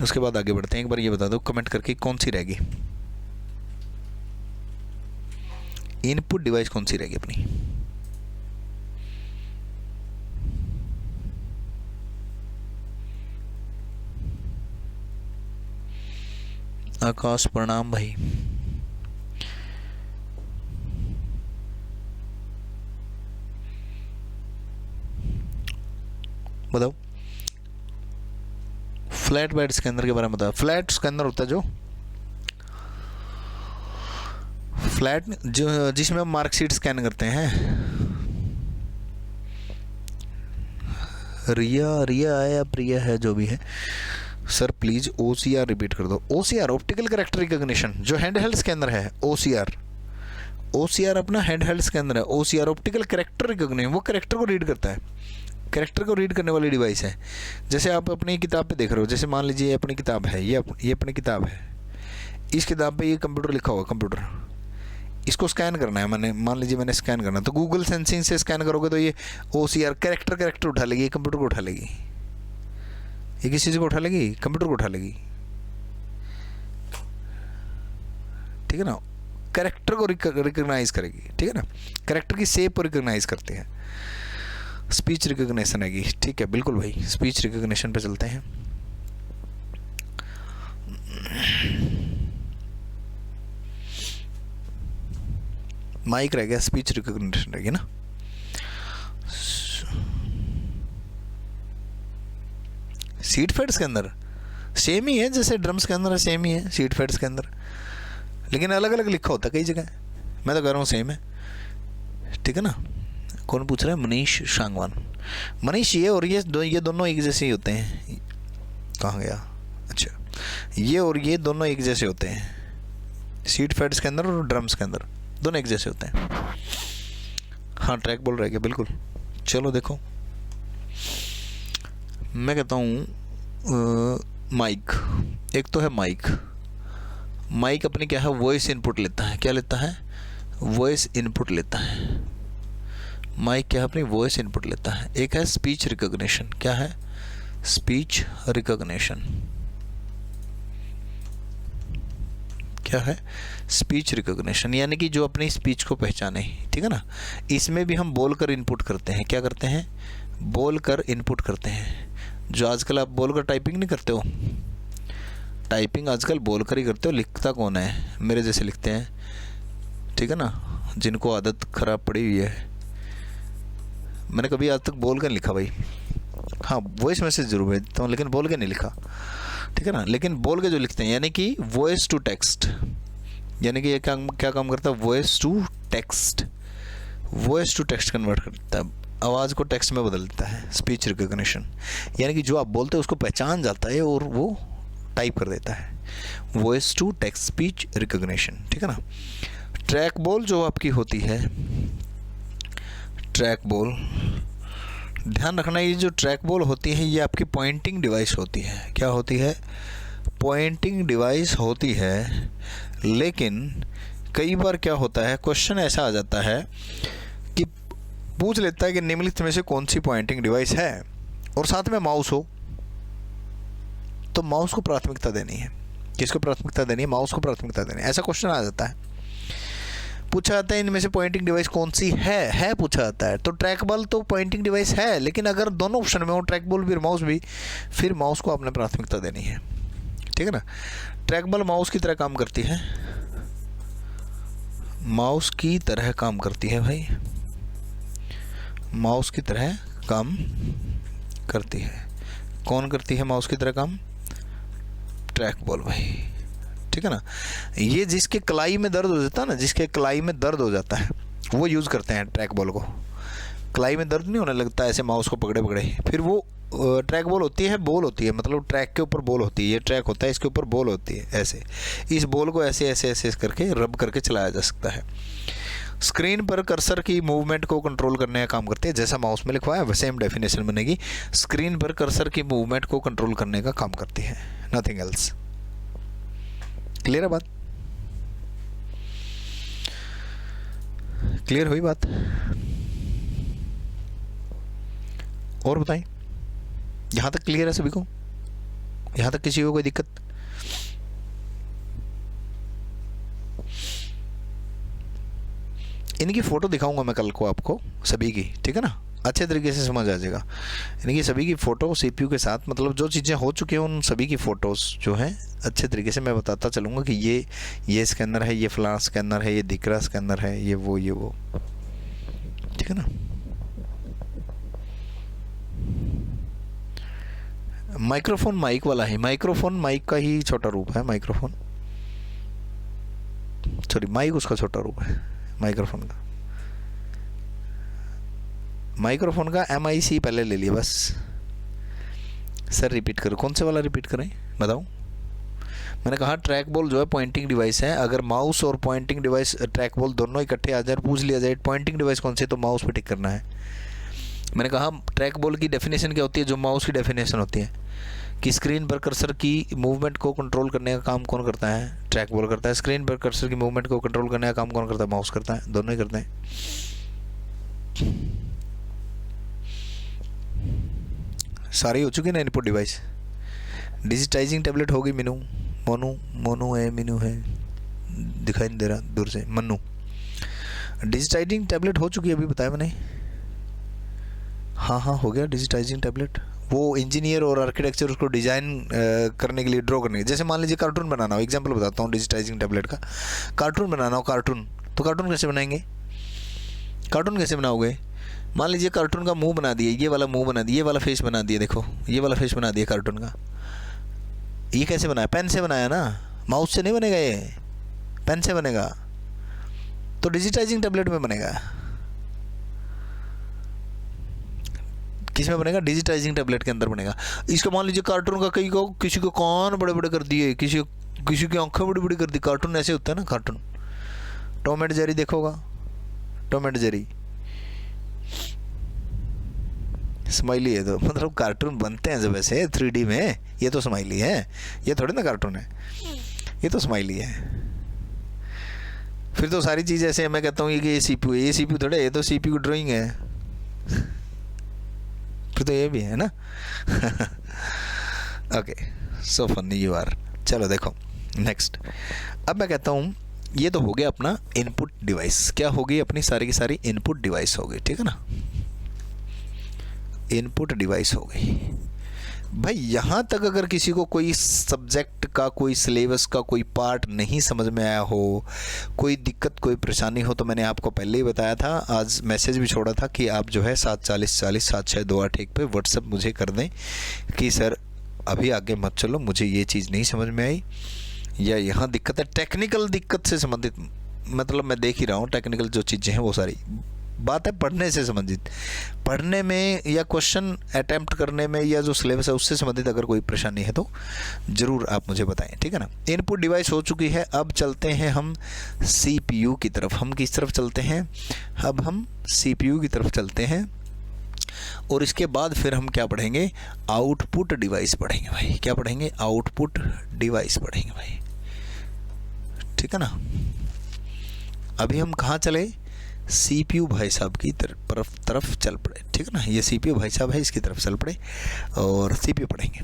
उसके बाद आगे बढ़ते हैं। एक बार ये बता दो कमेंट करके कौन सी रहेगी इनपुट डिवाइस, कौन सी रहेगी अपनी? आकाश प्रणाम भाई। बताओ फ्लैट बेड स्कैनर के बारे में बताओ। फ्लैट स्कैनर होता है जो फ्लैट, जो जिसमें हम मार्कशीट स्कैन करते हैं। रिया है या प्रिया है, जो भी है सर प्लीज OCR रिपीट कर दो। OCR ऑप्टिकल कैरेक्टर रिकॉग्निशन, जो हैंड हेल्ड स्कैनर है OCR अपना हैंड हेल्ड स्कैनर है। OCR ऑप्टिकल कैरेक्टर रिकॉग्निशन, वो कैरेक्टर को रीड करता है, कैरेक्टर को रीड करने वाली डिवाइस है। जैसे आप अपनी किताब पे देख रहे हो, जैसे मान लीजिए ये अपनी किताब है, ये अपनी किताब है, इस किताब पे ये कंप्यूटर लिखा हुआ, कंप्यूटर, इसको स्कैन करना है मैंने, मान लीजिए मैंने स्कैन करना है, तो गूगल सेंसिंग से स्कैन करोगे तो ये OCR कैरेक्टर उठा लेगी, कंप्यूटर को उठा लेगी। ये किस चीज़ को उठा लेगी? कंप्यूटर को उठा लेगी, ठीक है ना। कैरेक्टर को रिकॉग्नाइज करेगी, ठीक है ना। कैरेक्टर की शेप को रिकॉग्नाइज करते हैं, स्पीच रिकॉग्निशन है, ठीक है बिल्कुल भाई। स्पीच रिकॉग्निशन पे चलते हैं। माइक रह गया, स्पीच रिकॉग्निशन रहेगी ना। सीट फेड्स के अंदर सेम ही है, जैसे ड्रम्स के अंदर सेम ही है सीट फेड्स के अंदर, लेकिन अलग अलग लिखा होता है कई जगह। मैं तो कह रहा हूँ सेम है, ठीक है ना। कौन पूछ रहा है? मनीष सांगवान। मनीष, ये और ये दोनों एक जैसे ही होते हैं। कहाँ गया? अच्छा, ये और ये दोनों एक जैसे होते हैं, सीट फेड्स के अंदर और ड्रम्स के अंदर दोनों एक जैसे होते हैं। हाँ, ट्रैक बॉल रह गया, बिल्कुल। चलो देखो, मैं कहता हूँ माइक। एक तो है माइक। माइक अपनी क्या है? वॉइस इनपुट लेता है। क्या लेता है? वॉइस इनपुट लेता है। माइक क्या है? अपनी वॉइस इनपुट लेता है। एक है स्पीच रिकॉग्निशन। क्या है? Speech recognition. क्या है? स्पीच रिकॉग्निशन, यानी कि जो अपनी स्पीच को पहचाने, ठीक है ना। इसमें भी हम बोलकर इनपुट करते हैं। क्या करते हैं? बोलकर इनपुट करते हैं। जो आजकल आप बोलकर टाइपिंग नहीं करते हो, टाइपिंग आजकल बोलकर ही करते हो। लिखता कौन है? मेरे जैसे लिखते हैं, ठीक है ना, जिनको आदत ख़राब पड़ी हुई है। मैंने कभी आज तक बोल कर लिखा भाई। हाँ, वॉइस मैसेज जरूर भेजता हूँ, लेकिन बोल के नहीं लिखा, ठीक है ना। लेकिन बोल के जो लिखते हैं, यानी कि वॉइस टू टेक्स्ट, यानी कि ये क्या काम करता है? Voice to text. Voice to text convert करता है, आवाज़ को टेक्स्ट में बदल देता है। स्पीच रिकॉग्निशन, यानी कि जो आप बोलते हो उसको पहचान जाता है और वो टाइप कर देता है। Voice to text speech recognition, ठीक है ना। ट्रैक बॉल जो आपकी होती है, ट्रैक बॉल, ध्यान रखना, ये जो ट्रैक बॉल होती है ये आपकी पॉइंटिंग डिवाइस होती है। क्या होती है? पॉइंटिंग डिवाइस होती है। लेकिन कई बार क्या होता है, क्वेश्चन ऐसा आ जाता है कि पूछ लेता है कि निम्नलिखित में से कौन सी पॉइंटिंग डिवाइस है, और साथ में माउस हो, तो माउस को प्राथमिकता देनी है। किसको प्राथमिकता देनी है? माउस को प्राथमिकता देनी है। ऐसा क्वेश्चन आ जाता है, पूछा जाता है इनमें से पॉइंटिंग डिवाइस कौन सी है पूछा जाता है। तो ट्रैक बॉल तो पॉइंटिंग डिवाइस है, लेकिन अगर दोनों ऑप्शन में हो, ट्रैक बॉल भी और माउस भी, फिर माउस को आपने प्राथमिकता देनी है, ठीक है ना। ट्रैक बॉल माउस की तरह काम करती है, माउस की तरह काम करती है भाई, माउस की तरह काम करती है। कौन करती है माउस की तरह काम? ट्रैक बॉल भाई, ठीक है ना। ये जिसके कलाई में दर्द हो जाता है ना, जिसके कलाई में दर्द हो जाता है, वो यूज़ करते हैं ट्रैक बॉल को। कलाई में दर्द नहीं होने लगता ऐसे माउस को पकड़े पकड़े, फिर वो ट्रैक बॉल होती है, बॉल होती है, मतलब ट्रैक के ऊपर बॉल होती है। ये ट्रैक होता है, इसके ऊपर बॉल होती है। ऐसे इस बॉल को ऐसे ऐसे ऐसे करके रब करके चलाया जा सकता है। स्क्रीन पर कर्सर की मूवमेंट को कंट्रोल करने का काम करती है। जैसा माउस में लिखवाया है सेम डेफिनेशन बनेगी। स्क्रीन पर कर्सर की मूवमेंट को कंट्रोल करने का काम करती है, नथिंग एल्स। क्लियर है बात? क्लियर हुई बात? और बताएं, यहां तक क्लियर है सभी को? यहां तक किसी को कोई दिक्कत? इनकी फ़ोटो दिखाऊंगा मैं कल को आपको सभी की, ठीक है ना। अच्छे तरीके से समझ आ जाएगा। इनकी सभी की फ़ोटो सीपीयू के साथ, मतलब जो चीज़ें हो चुकी हैं उन सभी की फ़ोटोज़ जो हैं अच्छे तरीके से मैं बताता चलूँगा कि ये स्कैनर है, ये फलाना स्कैनर है, ये दिकरा स्कैनर है, ये वो, ठीक है ना। माइक्रोफोन माइक वाला है, माइक्रोफोन माइक का ही छोटा रूप है। माइक्रोफोन, सॉरी, माइक उसका छोटा रूप है माइक्रोफोन का। माइक्रोफोन का MIC पहले ले लिया बस। सर रिपीट करो, कौन से वाला रिपीट करें बताओ? मैंने कहा ट्रैक बॉल जो है पॉइंटिंग डिवाइस है। अगर माउस और पॉइंटिंग डिवाइस, ट्रैक बॉल दोनों इकट्ठे आ जाए, पूछ लिया जाए पॉइंटिंग डिवाइस कौन सी, तो माउस पे टिक करना है। मैंने कहा ट्रैक बॉल की डेफिनेशन क्या होती है? जो माउस की डेफिनेशन होती है कि स्क्रीन पर कर्सर की मूवमेंट को कंट्रोल करने का काम कौन करता है? ट्रैक बॉल करता है। स्क्रीन पर कर्सर की मूवमेंट को कंट्रोल करने का काम कौन करता है? माउस करता है। दोनों ही करते हैं। सारी हो चुकी ना इनपुट डिवाइस। डिजिटाइजिंग टैबलेट होगी मीनू, मोनू है, मीनू है, दिखाई नहीं दे रहा दूर से, मन्नू। डिजिटाइजिंग टैबलेट हो चुकी है, अभी बताया मैंने। हाँ हो गया डिजिटाइजिंग टैबलेट। वो इंजीनियर और आर्किटेक्चर उसको डिज़ाइन करने के लिए, ड्रॉ करने के लिए, जैसे मान लीजिए कार्टून बनाना हो, एग्जांपल बताता हूँ डिजिटाइजिंग टैबलेट का। कार्टून बनाना हो, कार्टून, तो कार्टून कैसे बनाएंगे? कार्टून कैसे बनाओगे? मान लीजिए कार्टून का मुंह बना दिए, ये वाला मुंह बना दिया, ये वाला फेस बना दिया, देखो ये वाला फेस बना दिया कार्टून का। ये कैसे बनाया? पेन से बनाया ना, माउस से नहीं बनेगा, ये पेन से बनेगा, तो डिजिटाइजिंग टैबलेट में बनेगा। किस में बनेगा? डिजिटाइजिंग टैबलेट के अंदर बनेगा। इसको मान लीजिए कार्टून का कई को किसी को कान बड़े बड़े कर दिए, किसी की आंखें बड़ी बड़ी कर दी। कार्टून ऐसे होता है ना, कार्टून टॉम एंड जेरी देखोगा, टॉम एंड जेरी स्माइली है, तो मतलब कार्टून बनते हैं जब ऐसे 3D में, ये तो स्माइली है, ये थोड़ी ना कार्टून है, ये तो स्माइली है। फिर तो सारी चीज़ ऐसे मैं कहता हूँ कि ये CPU है, ये CPU थोड़े, ये तो CPU ड्राइंग है, फिर तो ये भी है ना। Okay, so funny you are. चलो देखो नेक्स्ट, अब मैं कहता हूँ ये तो हो गया अपना इनपुट डिवाइस। क्या होगी? अपनी सारी की सारी इनपुट डिवाइस हो गई, ठीक है ना, इनपुट डिवाइस हो गई। भाई यहाँ तक अगर किसी को कोई सब्जेक्ट का, कोई सिलेबस का कोई पार्ट नहीं समझ में आया हो, कोई दिक्कत कोई परेशानी हो, तो मैंने आपको पहले ही बताया था, आज मैसेज भी छोड़ा था कि आप जो है 740407628 पे व्हाट्सएप मुझे कर दें कि सर अभी आगे मत चलो, मुझे ये चीज़ नहीं समझ में आई, या यहाँ दिक्कत है, टेक्निकल दिक्कत से संबंधित, मतलब मैं देख ही रहा हूँ टेक्निकल जो चीज़ें हैं वो सारी बात है पढ़ने से संबंधित, पढ़ने में या क्वेश्चन अटेम्प्ट करने में या जो सिलेबस है उससे संबंधित अगर कोई परेशानी है तो ज़रूर आप मुझे बताएं, ठीक है ना। इनपुट डिवाइस हो चुकी है, अब चलते हैं हम CPU की तरफ। हम किस तरफ चलते हैं? अब हम CPU की तरफ चलते हैं, और इसके बाद फिर हम क्या पढ़ेंगे? आउटपुट डिवाइस पढ़ेंगे भाई। क्या पढ़ेंगे? आउटपुट डिवाइस पढ़ेंगे भाई, ठीक है ना। अभी हम कहाँ चले? CPU भाई साहब की तरफ चल पड़े, ठीक है ना। ये CPU भाई साहब है, इसकी तरफ चल पड़े और CPU पढ़ेंगे,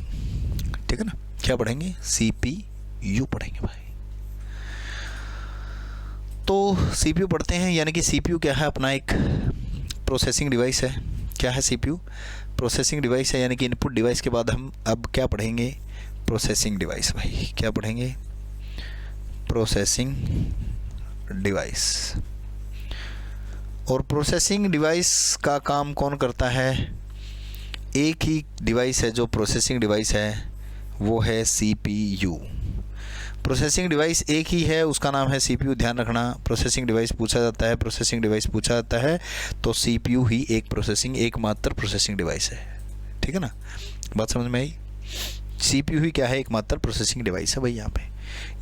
ठीक है ना। क्या पढ़ेंगे? CPU पढ़ेंगे भाई। तो CPU पढ़ते हैं, यानी कि CPU क्या है? अपना एक प्रोसेसिंग डिवाइस है। क्या है? CPU प्रोसेसिंग डिवाइस है, यानी कि इनपुट डिवाइस के बाद हम अब क्या पढ़ेंगे? प्रोसेसिंग डिवाइस भाई। क्या पढ़ेंगे? Processing device. और प्रोसेसिंग डिवाइस का काम कौन करता है? एक ही डिवाइस है जो प्रोसेसिंग डिवाइस है, वो है CPU। प्रोसेसिंग डिवाइस एक ही है, उसका नाम है CPU। ध्यान रखना, प्रोसेसिंग डिवाइस पूछा जाता है, प्रोसेसिंग डिवाइस पूछा जाता है तो CPU ही एकमात्र प्रोसेसिंग डिवाइस है, ठीक है ना। बात समझ में आई? CPU ही क्या है? एकमात्र प्रोसेसिंग डिवाइस है भाई।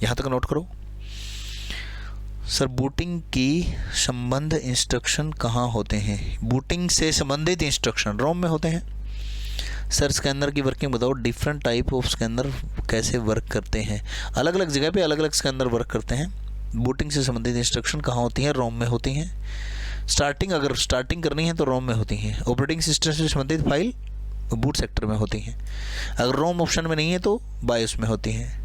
यहाँ तक नोट करो। सर बूटिंग की संबंध इंस्ट्रक्शन कहाँ होते हैं? बूटिंग से संबंधित इंस्ट्रक्शन रोम में होते हैं। सर स्कैनर की वर्किंग बताओ, डिफरेंट टाइप ऑफ स्कैनर कैसे वर्क करते हैं? अलग अलग जगह पे अलग अलग स्कैनर वर्क करते हैं। बूटिंग से संबंधित इंस्ट्रक्शन कहाँ होती हैं? रोम में होती हैं। अगर स्टार्टिंग करनी है तो रोम में होती हैं। ऑपरेटिंग सिस्टम से संबंधित फाइल बूट सेक्टर में होती हैं। अगर रोम ऑप्शन में नहीं है तो बायोस में होती हैं।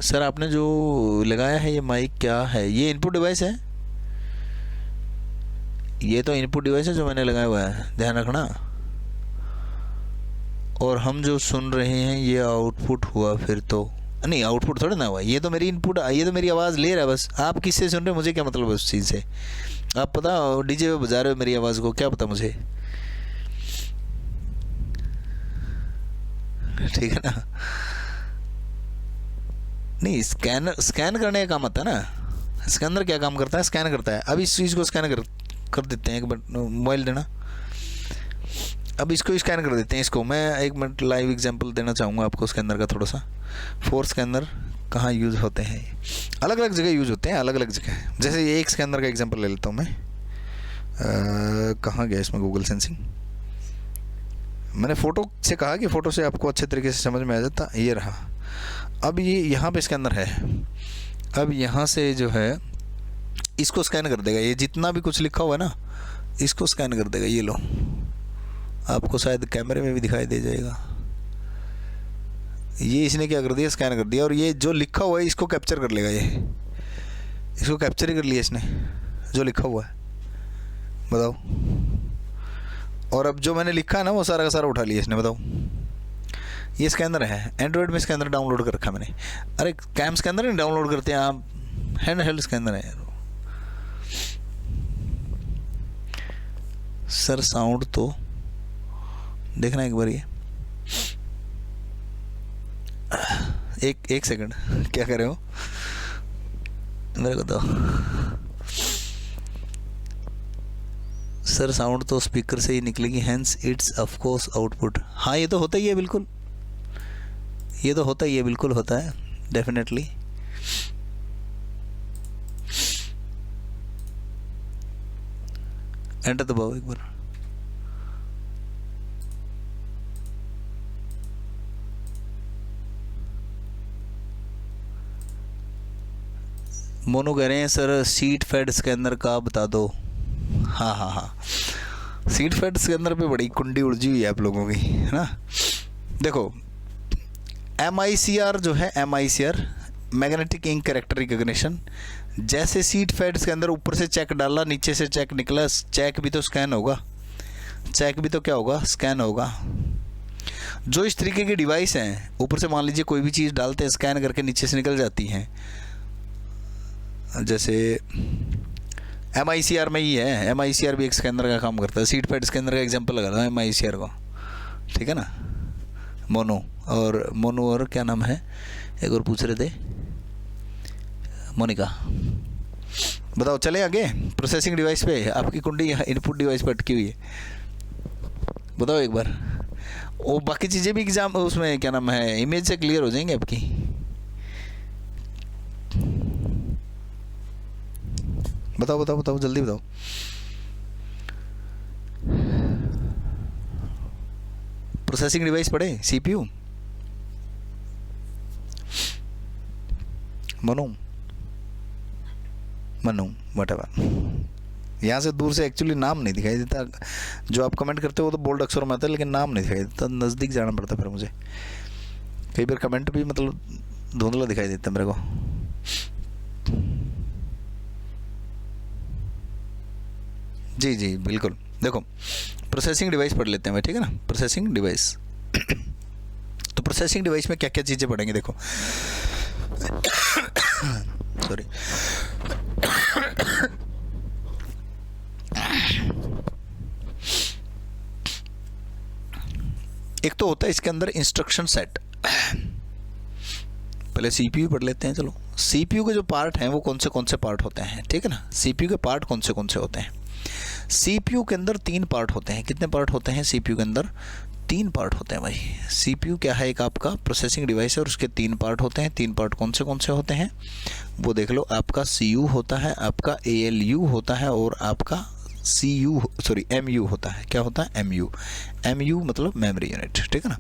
सर आपने जो लगाया है ये माइक क्या है? ये इनपुट डिवाइस है, ये तो इनपुट डिवाइस है जो मैंने लगाया हुआ है, ध्यान रखना। और हम जो सुन रहे हैं ये आउटपुट हुआ, फिर तो नहीं, आउटपुट थोड़ा ना हुआ, ये तो मेरी इनपुट, ये तो मेरी आवाज़ ले रहा है बस। आप किससे सुन रहे हो, मुझे क्या मतलब है उस चीज़ से? आप पता डीजे पे बजा रहे हो मेरी आवाज़ को, क्या पता मुझे, ठीक है ना। नहीं, स्कैन करने का काम आता है ना। स्कैनर क्या काम करता है? स्कैन करता है। अब इस चीज़ को स्कैन कर देते हैं। एक मिनट मोबाइल देना। अब इसको स्कैन कर देते हैं। इसको मैं एक मिनट लाइव एग्जांपल देना चाहूँगा आपको स्कैनर का थोड़ा सा। 4 स्कैनर कहाँ यूज़ होते हैं? अलग अलग जगह यूज़ होते हैं, अलग अलग जगह। जैसे ये एक स्कैनर का एग्जांपल ले लेता हूँ मैं। कहाँ गया इसमें गूगल सेंसिंग? मैंने फ़ोटो से कहा कि फ़ोटो से आपको अच्छे तरीके से समझ में आ जाता। ये रहा। अब ये यहाँ पे स्कैनर है। अब यहाँ से जो है इसको स्कैन कर देगा। ये जितना भी कुछ लिखा हुआ है ना, इसको स्कैन कर देगा। ये लो, आपको शायद कैमरे में भी दिखाई दे जाएगा। ये इसने क्या कर दिया? स्कैन कर दिया। और ये जो लिखा हुआ है इसको कैप्चर कर लेगा। ये इसको कैप्चर ही कर लिया इसने, जो लिखा हुआ है। बताओ। और अब जो मैंने लिखा है ना वो सारा का सारा उठा लिया इसने। बताओ, ये स्कैनर है। एंड्रॉयड में स्कैनर डाउनलोड कर रखा मैंने। अरे कैम स्कैनर नहीं डाउनलोड करते हैं आप, हैंड हेल्ड स्कैनर है यार। सर साउंड तो देखना एक बार, ये एक सेकंड, क्या कर रहे हो मेरे को तो। सर साउंड तो स्पीकर से ही निकलेगी, hence it's of course output. हाँ ये तो होता ही है, बिल्कुल ये तो होता ही है, बिल्कुल होता है, डेफिनेटली। एंटर दबाओ एक बार। मोनू कह रहे हैं सर सीट फेड स्कैनर का बता दो। हाँ हाँ हाँ, सीट फेड स्कैनर पे बड़ी कुंडी उलझी हुई है आप लोगों की, है ना। देखो MICR जो है, MICR magnetic ink character recognition, जैसे सीट फेड्स के अंदर ऊपर से चेक डाला, नीचे से चेक निकला, चेक भी तो स्कैन होगा, चेक भी तो क्या होगा, स्कैन होगा। जो इस तरीके की डिवाइस हैं, ऊपर से मान लीजिए कोई भी चीज़ डालते हैं, स्कैन करके नीचे से निकल जाती हैं, जैसे MICR में ही है, MICR भी एक स्कैनर का काम करता है। सीट फेड स्कैनर का एग्जांपल लगा रहा हूँ MICR को, ठीक है ना। मोनू और क्या नाम है, एक और पूछ रहे थे, मोनिका। बताओ चले आगे। प्रोसेसिंग डिवाइस पे आपकी कुंडी इनपुट डिवाइस पर अटकी हुई है, बताओ एक बार। वो बाकी चीज़ें भी एग्जाम उसमें क्या नाम है, इमेज से क्लियर हो जाएंगे आपकी। बताओ बताओ बताओ, जल्दी बताओ। प्रोसेसिंग डिवाइस पढ़े, CPU, मनु व्हाटएवर। यहाँ से दूर से एक्चुअली नाम नहीं दिखाई देता, जो आप कमेंट करते हो वो तो बोल्ड अक्षरों में आता है, लेकिन नाम नहीं दिखाई देता, नज़दीक जाना पड़ता फिर मुझे। कई बार कमेंट भी मतलब धुंधला दिखाई देता मेरे को। जी जी बिल्कुल। देखो प्रोसेसिंग डिवाइस पढ़ लेते हैं भाई, ठीक है ना। प्रोसेसिंग डिवाइस तो प्रोसेसिंग डिवाइस में क्या क्या चीज़ें पढ़ेंगे, देखो सॉरी। एक तो होता है इसके अंदर इंस्ट्रक्शन सेट। पहले CPU पढ़ लेते हैं, चलो। CPU के जो पार्ट हैं वो कौन से पार्ट होते हैं, ठीक है ना। CPU के पार्ट कौन से होते हैं। CPU के अंदर 3 पार्ट होते हैं। कितने पार्ट होते हैं CPU के अंदर? 3 पार्ट होते हैं भाई। CPU क्या है, एक आपका प्रोसेसिंग डिवाइस है और उसके 3 पार्ट होते हैं। 3 पार्ट कौन से होते हैं वो देख लो। आपका CU होता है, आपका ALU होता है और आपका MU होता है। क्या होता है? MU मतलब मेमोरी यूनिट, ठीक है ना।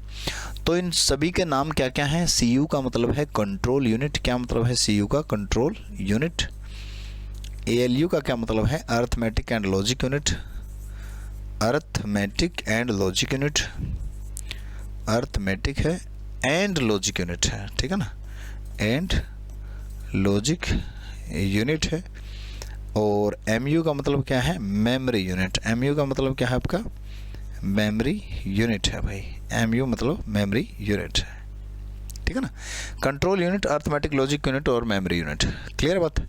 तो इन सभी के नाम क्या क्या हैं? CU का मतलब है कंट्रोल यूनिट। क्या मतलब है CU का? Control unit. ALU का क्या मतलब है? Arithmetic and logic unit. Arithmetic and logic unit, arithmetic है एंड लॉजिक यूनिट है, ठीक है ना। एंड लॉजिक यूनिट है। और MU का मतलब क्या है? Memory unit. MU का मतलब क्या है आपका? मेमोरी यूनिट है भाई। MU मतलब मेमोरी यूनिट है, ठीक है ना। Control unit, arithmetic, logic unit और मेमोरी यूनिट। क्लियर बात?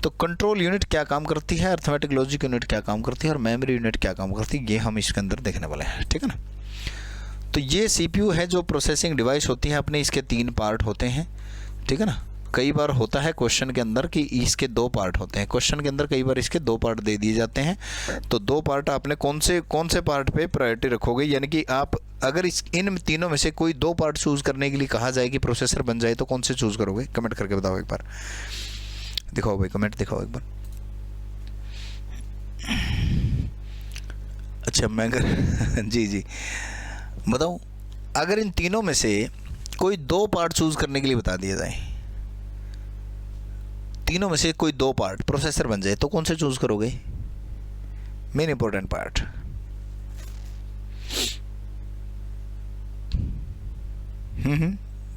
तो कंट्रोल यूनिट क्या काम करती है, अर्थमेटिक लॉजिक यूनिट क्या काम करती है और मेमोरी यूनिट क्या काम करती है, ये हम इसके अंदर देखने वाले हैं, ठीक है ना। तो ये CPU है जो प्रोसेसिंग डिवाइस होती है अपने, इसके 3 पार्ट होते हैं, ठीक है ना। कई बार होता है क्वेश्चन के अंदर कि इसके 2 पार्ट होते हैं। क्वेश्चन के अंदर कई बार इसके 2 पार्ट दे दिए जाते हैं। तो 2 पार्ट आपने कौन से पार्ट पे प्रायोरिटी रखोगे, यानी कि आप अगर इन तीनों में से कोई 2 पार्ट चूज़ करने के लिए कहा जाए कि प्रोसेसर बन जाए, तो कौन से चूज़ करोगे? कमेंट करके बताओ एक बार। दिखाओ भाई, कमेंट दिखाओ एक बार। अच्छा मैं जी बताओ, अगर इन तीनों में से कोई 2 पार्ट चूज करने के लिए बता दिया जाए, तीनों में से कोई 2 पार्ट प्रोसेसर बन जाए, तो कौन से चूज करोगे? Main important part.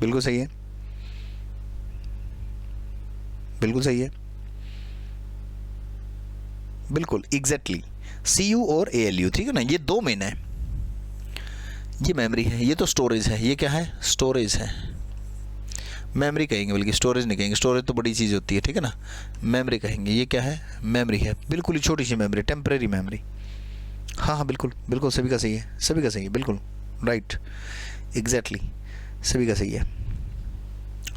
बिल्कुल सही है, बिल्कुल सही है, बिल्कुल एग्जैक्टली। CU और ALU, ठीक है ना। ये 2 मेन है। ये मेमोरी है, ये तो स्टोरेज है। ये क्या है? स्टोरेज है। मेमोरी कहेंगे, बल्कि स्टोरेज नहीं कहेंगे, स्टोरेज तो बड़ी चीज़ होती है, ठीक है ना। मेमोरी कहेंगे। ये क्या है? मेमोरी है, बिल्कुल ही छोटी सी मेमोरी, टेम्परेरी मेमोरी, हाँ हाँ बिल्कुल बिल्कुल, सभी का सही है, सभी का सही है, बिल्कुल राइट, एग्जैक्टली सभी का सही है।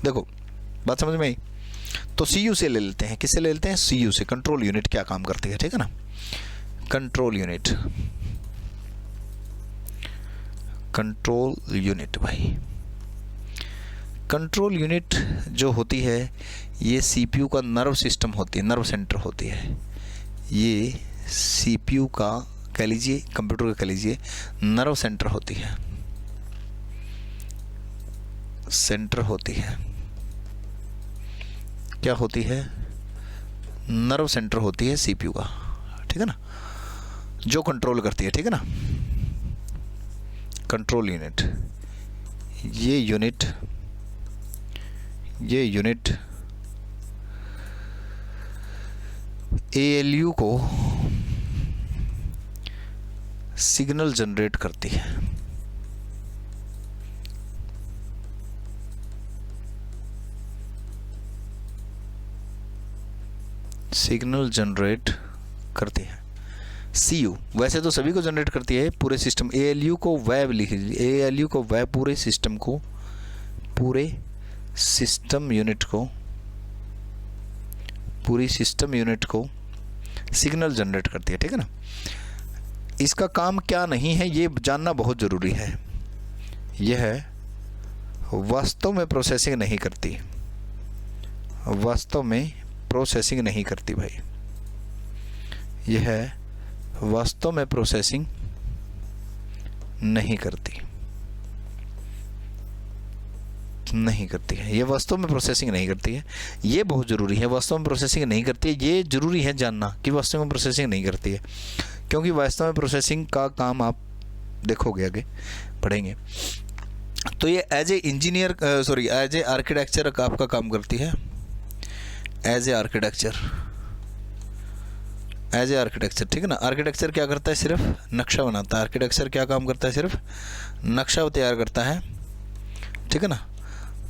देखो बात समझ में आई। तो CU से ले लेते हैं, किससे ले लेते हैं? CU से। कंट्रोल यूनिट क्या काम करती है, ठीक है ना। कंट्रोल यूनिट, कंट्रोल यूनिट भाई, कंट्रोल यूनिट जो होती है ये CPU का नर्व सिस्टम होती है, नर्व सेंटर होती है। ये CPU का कह लीजिए, कंप्यूटर का कह लीजिए, नर्व सेंटर होती है, सेंटर होती है। क्या होती है? नर्व सेंटर होती है CPU का, ठीक है ना, जो कंट्रोल करती है, ठीक है ना। कंट्रोल यूनिट, ये यूनिट ALU को सिग्नल जनरेट करती है। सिग्नल जनरेट करती है CU, वैसे तो सभी को जनरेट करती है, पूरे सिस्टम। ALU को वह लिख लीजिए, ALU को वह पूरे सिस्टम को, पूरे सिस्टम यूनिट को, पूरी सिस्टम यूनिट को सिग्नल जनरेट करती है, ठीक है ना। इसका काम क्या नहीं है ये जानना बहुत ज़रूरी है। यह वास्तव में प्रोसेसिंग नहीं करती, वास्तव में प्रोसेसिंग नहीं करती भाई। यह वास्तव में प्रोसेसिंग नहीं करती, नहीं करती है। ये वास्तव में प्रोसेसिंग नहीं करती है, ये बहुत ज़रूरी है। वास्तव में प्रोसेसिंग नहीं करती है, ये ज़रूरी है जानना कि वास्तव में प्रोसेसिंग नहीं करती है, क्योंकि वास्तव में प्रोसेसिंग का काम आप देखोगे, आगे पढ़ेंगे। तो ये as a engineer, sorry as a architecture आपका काम करती है, as a architecture, as a architecture, ठीक है ना। आर्किटेक्चर क्या करता है? सिर्फ नक्शा बनाता है। आर्किटेक्चर क्या काम करता है? सिर्फ नक्शा तैयार करता है, ठीक है ना।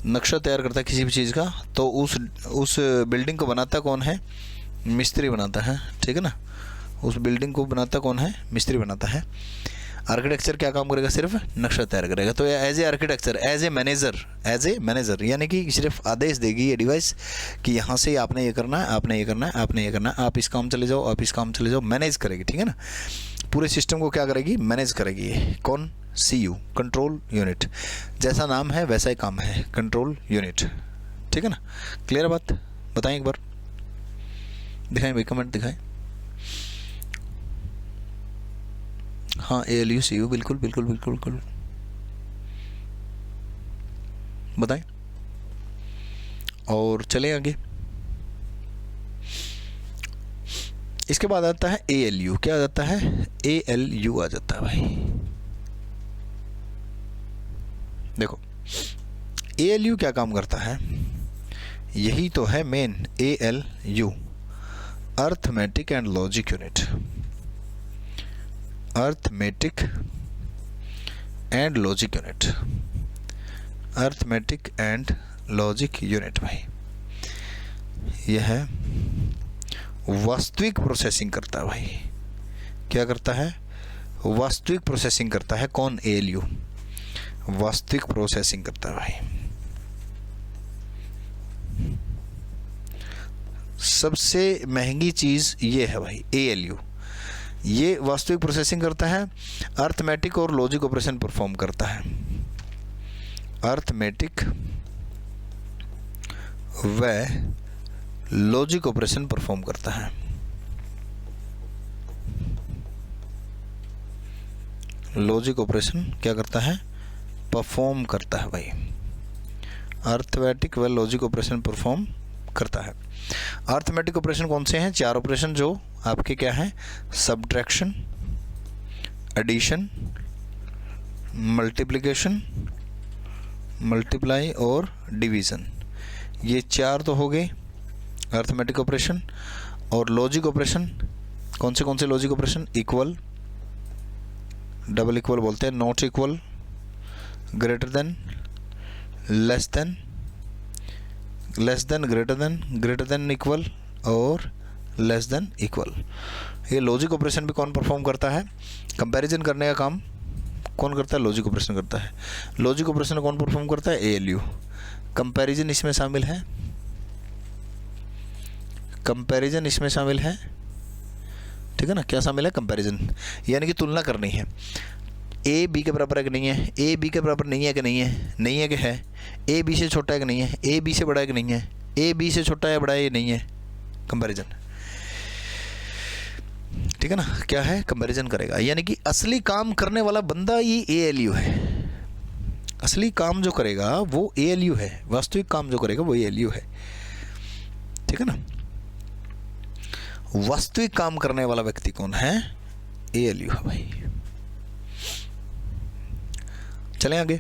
नक्शा तैयार करता है किसी भी चीज़ का, तो उस बिल्डिंग को बनाता कौन है? मिस्त्री बनाता है, ठीक है ना। उस बिल्डिंग को बनाता कौन है? मिस्त्री बनाता है। आर्किटेक्चर क्या काम करेगा? सिर्फ नक्शा तैयार करेगा। तो as a architecture, as a manager यानी कि सिर्फ आदेश देगी ये डिवाइस कि यहाँ से आपने ये करना है, आपने ये करना है, आपने ये करना है, आप इस काम चले जाओ, आप इस काम चले जाओ, मैनेज करेगी, ठीक है ना। पूरे सिस्टम को क्या करेगी? मैनेज करेगी। कौन? CU, control unit. जैसा नाम है वैसा ही काम है, कंट्रोल यूनिट, ठीक है ना। क्लियर बात? बताएं एक बार, दिखाएं भाई, कमेंट दिखाएं। हाँ ALU CU, बिल्कुल बिल्कुल बिल्कुल बिल्कुल, बताएं। और चलें आगे। इसके बाद आता है ALU। क्या आ जाता है? ALU आ जाता है भाई। देखो ALU क्या काम करता है, यही तो है main ALU, arithmetic and logic unit. Arithmetic and logic unit, arithmetic and logic unit भाई, यह है वास्तविक प्रोसेसिंग करता है भाई। क्या करता है? वास्तविक प्रोसेसिंग करता है। कौन? ALU वास्तविक प्रोसेसिंग करता है भाई। सबसे महंगी चीज़ ये है भाई ALU। ये वास्तविक प्रोसेसिंग करता है, अर्थमेटिक और लॉजिक ऑपरेशन परफॉर्म करता है। अर्थमेटिक व लॉजिक ऑपरेशन परफॉर्म करता है। लॉजिक ऑपरेशन क्या करता है? परफॉर्म करता है भाई। अर्थमेटिक व लॉजिक ऑपरेशन परफॉर्म करता है। अर्थमेटिक ऑपरेशन कौन से हैं? 4 ऑपरेशन जो आपके क्या हैं? सब्ट्रैक्शन, एडिशन, मल्टीप्लिकेशन, मल्टीप्लाई और डिवीज़न। ये 4 तो हो गए अर्थमेटिक ऑपरेशन। और लॉजिक ऑपरेशन कौन से logic operation? Equal, double equal बोलते हैं, not equal, greater than, less than, less than, greater than equal और लेस देन इक्वल। ये लॉजिक ऑपरेशन भी कौन परफॉर्म करता है? कंपैरिजन करने का काम कौन करता है? लॉजिक ऑपरेशन करता है। लॉजिक ऑपरेशन कौन परफॉर्म करता है? ALU। कंपैरिजन इसमें शामिल है, कंपैरिजन इसमें शामिल है, ठीक है ना। क्या शामिल है? कंपैरिजन, यानी कि तुलना करनी है। A B के बराबर है कि नहीं है? A B के बराबर नहीं है कि नहीं है? नहीं है कि है? A B से छोटा है कि नहीं है? A B से बड़ा है कि नहीं है? A B से छोटा है, बड़ा है, ये नहीं है? कंपैरिजन, ठीक है ना। क्या है? कंपैरिजन करेगा, यानी कि असली काम करने वाला बंदा ये ALU है। असली काम जो करेगा वो ALU है, वास्तविक काम जो करेगा वो ALU है, ठीक है ना। वास्तविक काम करने वाला व्यक्ति कौन है? ALU है भाई। चलें आगे।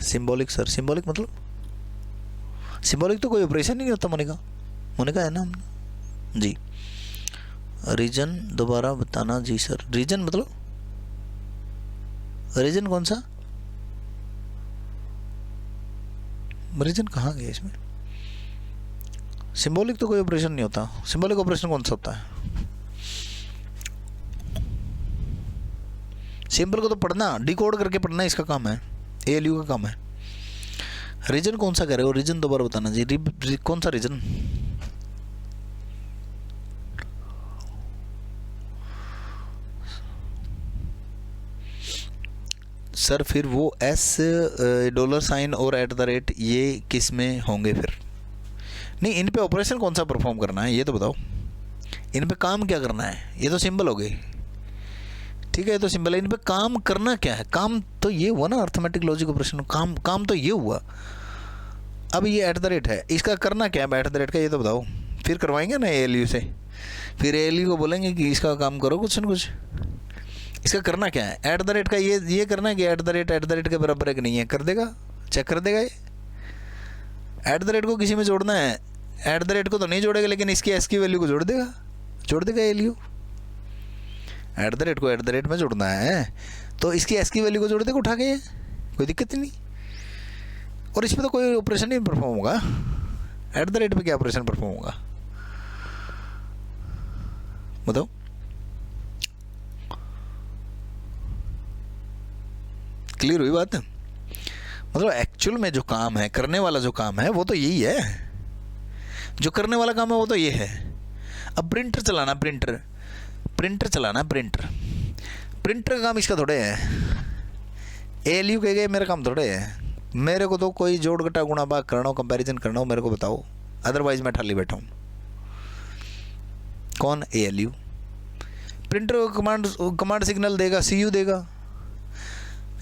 सिंबॉलिक सर, सिंबॉलिक मतलब? सिंबॉलिक तो कोई ऑपरेशन नहीं होता मोनिका, मोनिका है ना जी। रीजन दोबारा बताना जी सर। रीजन मतलब? रीजन कौन सा? रीजन कहाँ गया इसमें? सिंबॉलिक तो कोई ऑपरेशन नहीं होता। सिंबॉलिक ऑपरेशन कौन सा होता है? सिंबल को तो पढ़ना, डिकोड करके पढ़ना इसका काम है, ALU का काम है। रीजन कौन सा कह रहे हो? रीजन दोबारा बताना जी। कौन सा रीजन? सर फिर वो $, और @ ये किस में होंगे फिर? नहीं, इन पे ऑपरेशन कौन सा परफॉर्म करना है ये तो बताओ। इन पे काम क्या करना है? ये तो सिंबल हो गए, ठीक है, ये तो सिंबल है। इन पे काम करना क्या है? काम तो ये हुआ ना, अर्थमेटिक लॉजिक ऑपरेशन। काम तो ये हुआ। अब ये @ है, इसका करना क्या है @ का, ये तो बताओ। फिर करवाएंगे ना ALU से, फिर ALU को बोलेंगे कि इसका काम करो कुछ न कुछ। इसका करना क्या है? @ का ये करना है कि @ के बराबर है कि नहीं है, कर देगा, चेक कर देगा। ये @ को किसी में जोड़ना है, @ को तो नहीं जोड़ेगा, लेकिन इसकी S की वैल्यू को जोड़ देगा ALU। @ को @ में जोड़ना है तो इसकी S की वैल्यू को जोड़ देगा उठा के, कोई दिक्कत ही नहीं। और इसमें तो कोई ऑपरेशन नहीं परफॉर्म होगा। @ पे क्या ऑपरेशन परफॉर्म होगा बताओ? क्लियर हुई बात? मतलब एक्चुअल में जो काम है, करने वाला जो काम है वो तो यही है। जो करने वाला काम है वो तो ये है। अब प्रिंटर चलाना, प्रिंटर चलाना, प्रिंटर का काम इसका थोड़े है। ALU कह गए मेरा काम थोड़े है। मेरे को तो कोई जोड़ घटा गुणा भाग करना हो, कंपैरिजन करना हो, मेरे को बताओ, अदरवाइज मैं ठाली बैठा हूँ। कौन? ALU। प्रिंटर कमांड सिग्नल देगा, CU देगा,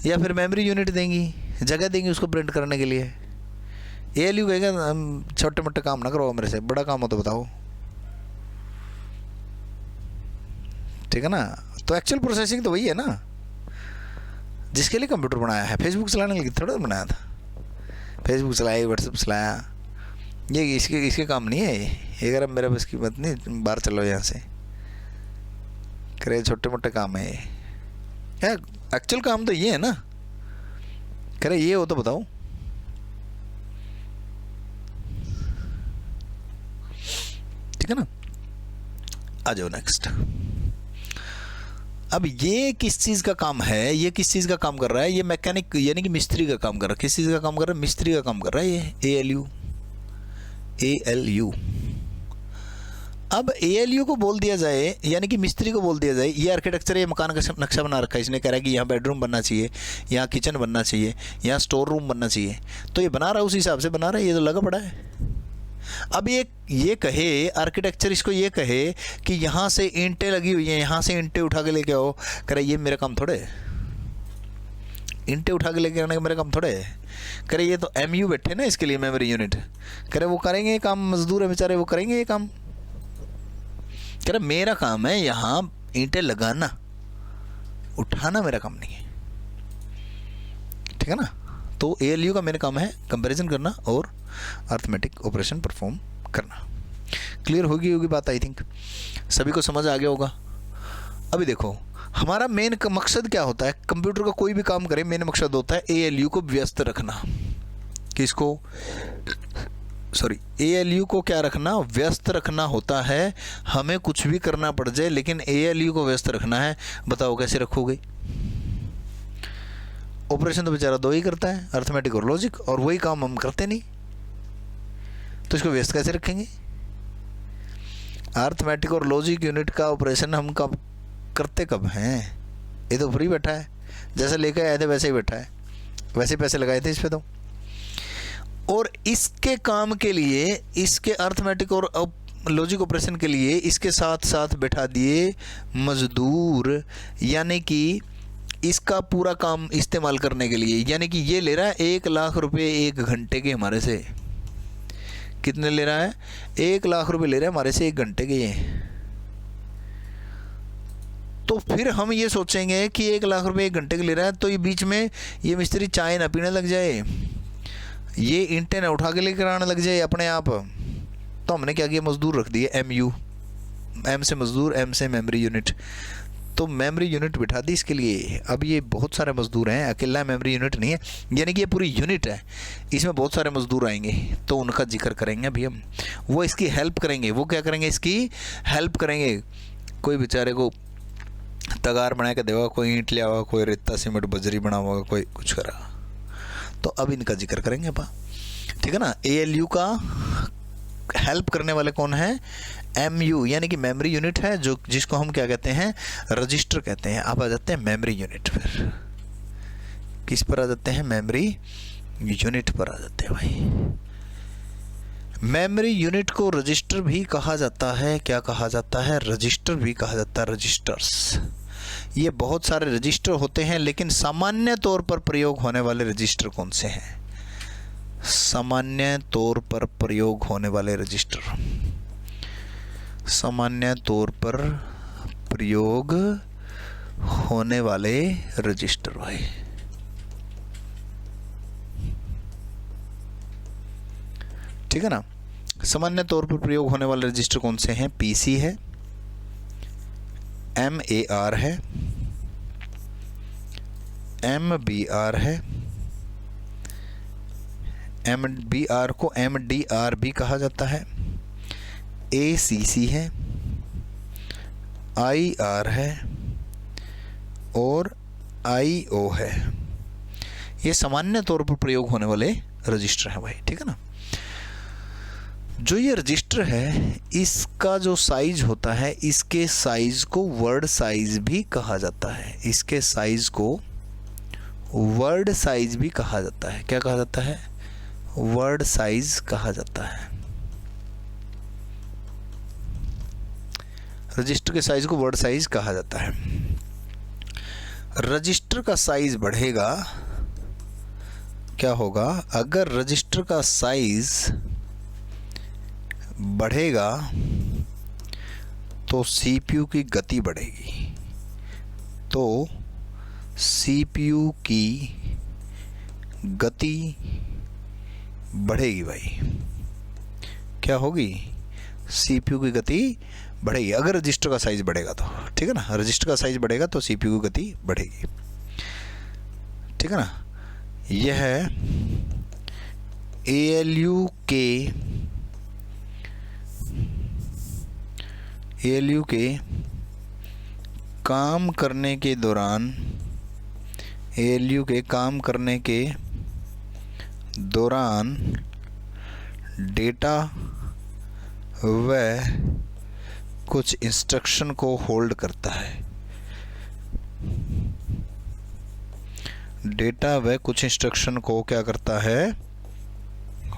या फिर मेमोरी यूनिट देंगी, जगह देंगी उसको प्रिंट करने के लिए। ALU कहेगा छोटे मोटे काम ना करो मेरे से, बड़ा काम हो तो बताओ, ठीक है ना। तो एक्चुअल प्रोसेसिंग तो वही है ना जिसके लिए कंप्यूटर बनाया है। फेसबुक चलाने के लिए थोड़ा बनाया था। फेसबुक चलाया, व्हाट्सएप चलाया, ये इसके काम नहीं है। ये अगर मेरा बस की बात नहीं, बाहर चलो यहाँ से, करे छोटे मोटे काम है ये। एक्चुअल काम तो ये है ना, करे ये हो तो बताओ। ठीक है ना। आ जाओ नेक्स्ट। अब ये किस चीज़ का काम है? ये किस चीज़ का काम कर रहा है? ये मैकेनिक यानी कि मिस्त्री का काम कर रहा है। किस चीज़ का काम कर रहा है? मिस्त्री का काम कर रहा है ये। ALU। अब ALU को बोल दिया जाए, यानी कि मिस्त्री को बोल दिया जाए, ये आर्किटेक्चर, ये मकान का नक्शा बना रखा है इसने, कह रहा है कि यहाँ बेडरूम बनना चाहिए, यहाँ किचन बनना चाहिए, यहाँ स्टोर रूम बनना चाहिए, तो ये बना रहा है, उस हिसाब से बना रहा है, ये तो लगा पड़ा है। अब ये कहे आर्किटेक्चर, इसको ये कहे कि यहाँ से ईंटें लगी हुई हैं, यहाँ से ईंटें उठा के लेके आओ, कह रहे ये मेरा काम थोड़े है। ईंटें उठा के लेके आने का मेरा काम थोड़े है। कह रहे ये तो MU बैठे ना इसके लिए, मेमोरी यूनिट, कह रहे वो करेंगे ये काम, मजदूर है बेचारे, वो करेंगे ये काम। कह रहे मेरा काम है यहाँ ईंटें लगाना, उठाना मेरा काम नहीं है। ठीक है ना। तो ALU का मेरा काम है कंपैरिजन करना और अर्थमेटिक ऑपरेशन परफॉर्म करना। क्लियर होगी बात, आई थिंक सभी को समझ आ गया होगा। अभी देखो हमारा मेन मकसद क्या होता है, कंप्यूटर का कोई भी काम करे मेन मकसद होता है ALU को व्यस्त रखना। किसको, सॉरी, ALU को क्या रखना, व्यस्त रखना होता है। हमें कुछ भी करना पड़ जाए लेकिन ALU को व्यस्त रखना है। बताओ कैसे रखोगे? ऑपरेशन तो बेचारा दो ही करता है, अर्थमेटिक और लॉजिक, और वही काम हम करते नहीं, तो इसको व्यस्त कैसे रखेंगे? अर्थमेटिक और लॉजिक यूनिट का ऑपरेशन हम कब करते कब हैं? ये तो फ्री बैठा है, जैसे लेके आए थे वैसे ही बैठा है, वैसे पैसे लगाए थे इस पे तो। और इसके काम के लिए, इसके अर्थमेटिक और लॉजिक ऑपरेशन के लिए इसके साथ साथ बैठा दिए मजदूर, यानी कि इसका पूरा काम इस्तेमाल करने के लिए। यानी कि ये ले रहा है 1 लाख रुपए 1 घंटे के हमारे से। कितने ले रहा है? 1 लाख रुपए ले रहा है हमारे से 1 घंटे के। ये तो फिर हम ये सोचेंगे कि 1 लाख रुपए 1 घंटे के ले रहा है, तो ये बीच में ये मिस्त्री चाय ना पीने लग जाए, ये ईंटें ना उठा के लेकर आने लग जाए अपने आप। तो हमने क्या किया, मजदूर रख दिए MU, M से मजदूर, M से मेमोरी यूनिट। तो मेमोरी यूनिट बिठा दी इसके लिए। अब ये बहुत सारे मजदूर हैं, अकेला मेमोरी यूनिट नहीं है, यानी कि ये पूरी यूनिट है, इसमें बहुत सारे मजदूर आएंगे, तो उनका जिक्र करेंगे अभी हम। वो इसकी हेल्प करेंगे। वो क्या करेंगे? इसकी हेल्प करेंगे। कोई बेचारे को तगार बना के देगा, कोई ईंट लिया होगा, कोई रेता सीमेंट बजरी बना होगा, कोई कुछ करा। तो अब इनका जिक्र करेंगे अपन, ठीक है ना। ALU का हेल्प करने वाले कौन है? MU, यानी कि मेमोरी यूनिट है, जो जिसको हम क्या कहते हैं? रजिस्टर कहते हैं। अब आ जाते हैं मेमोरी यूनिट पर। किस पर आ जाते हैं? मेमोरी यूनिट पर आ जाते हैं भाई। मेमोरी यूनिट को रजिस्टर भी कहा जाता है। क्या कहा जाता है? रजिस्टर भी कहा जाता है, रजिस्टर्स। ये बहुत सारे रजिस्टर होते हैं, लेकिन सामान्य तौर पर प्रयोग होने वाले रजिस्टर कौन से हैं? सामान्य तौर पर प्रयोग होने वाले रजिस्टर, सामान्य तौर पर प्रयोग होने वाले रजिस्टर भाई। ठीक है ना। सामान्य तौर पर प्रयोग होने वाले रजिस्टर कौन से हैं? PC है, MAR है, MBR है, MBR को MDR भी कहा जाता है, ACC है, IR है और IO है। ये सामान्य तौर पर प्रयोग होने वाले रजिस्टर हैं भाई, ठीक है ना। जो ये रजिस्टर है, इसका जो साइज होता है, इसके साइज को वर्ड साइज भी कहा जाता है। इसके साइज को वर्ड साइज भी कहा जाता है। क्या कहा जाता है? वर्ड साइज कहा जाता है। रजिस्टर के साइज को वर्ड साइज कहा जाता है। रजिस्टर का साइज बढ़ेगा, क्या होगा? अगर रजिस्टर का साइज बढ़ेगा तो CPU की गति बढ़ेगी। तो CPU की गति बढ़ेगी भाई। क्या होगी? CPU की गति बढ़ेगी अगर रजिस्टर का साइज बढ़ेगा तो, ठीक है ना। रजिस्टर का साइज बढ़ेगा तो CPU की गति बढ़ेगी, ठीक है ना। यह है ALU के काम करने के दौरान, ALU के काम करने के दौरान डेटा व कुछ इंस्ट्रक्शन को होल्ड करता है। डेटा व कुछ इंस्ट्रक्शन को क्या करता है?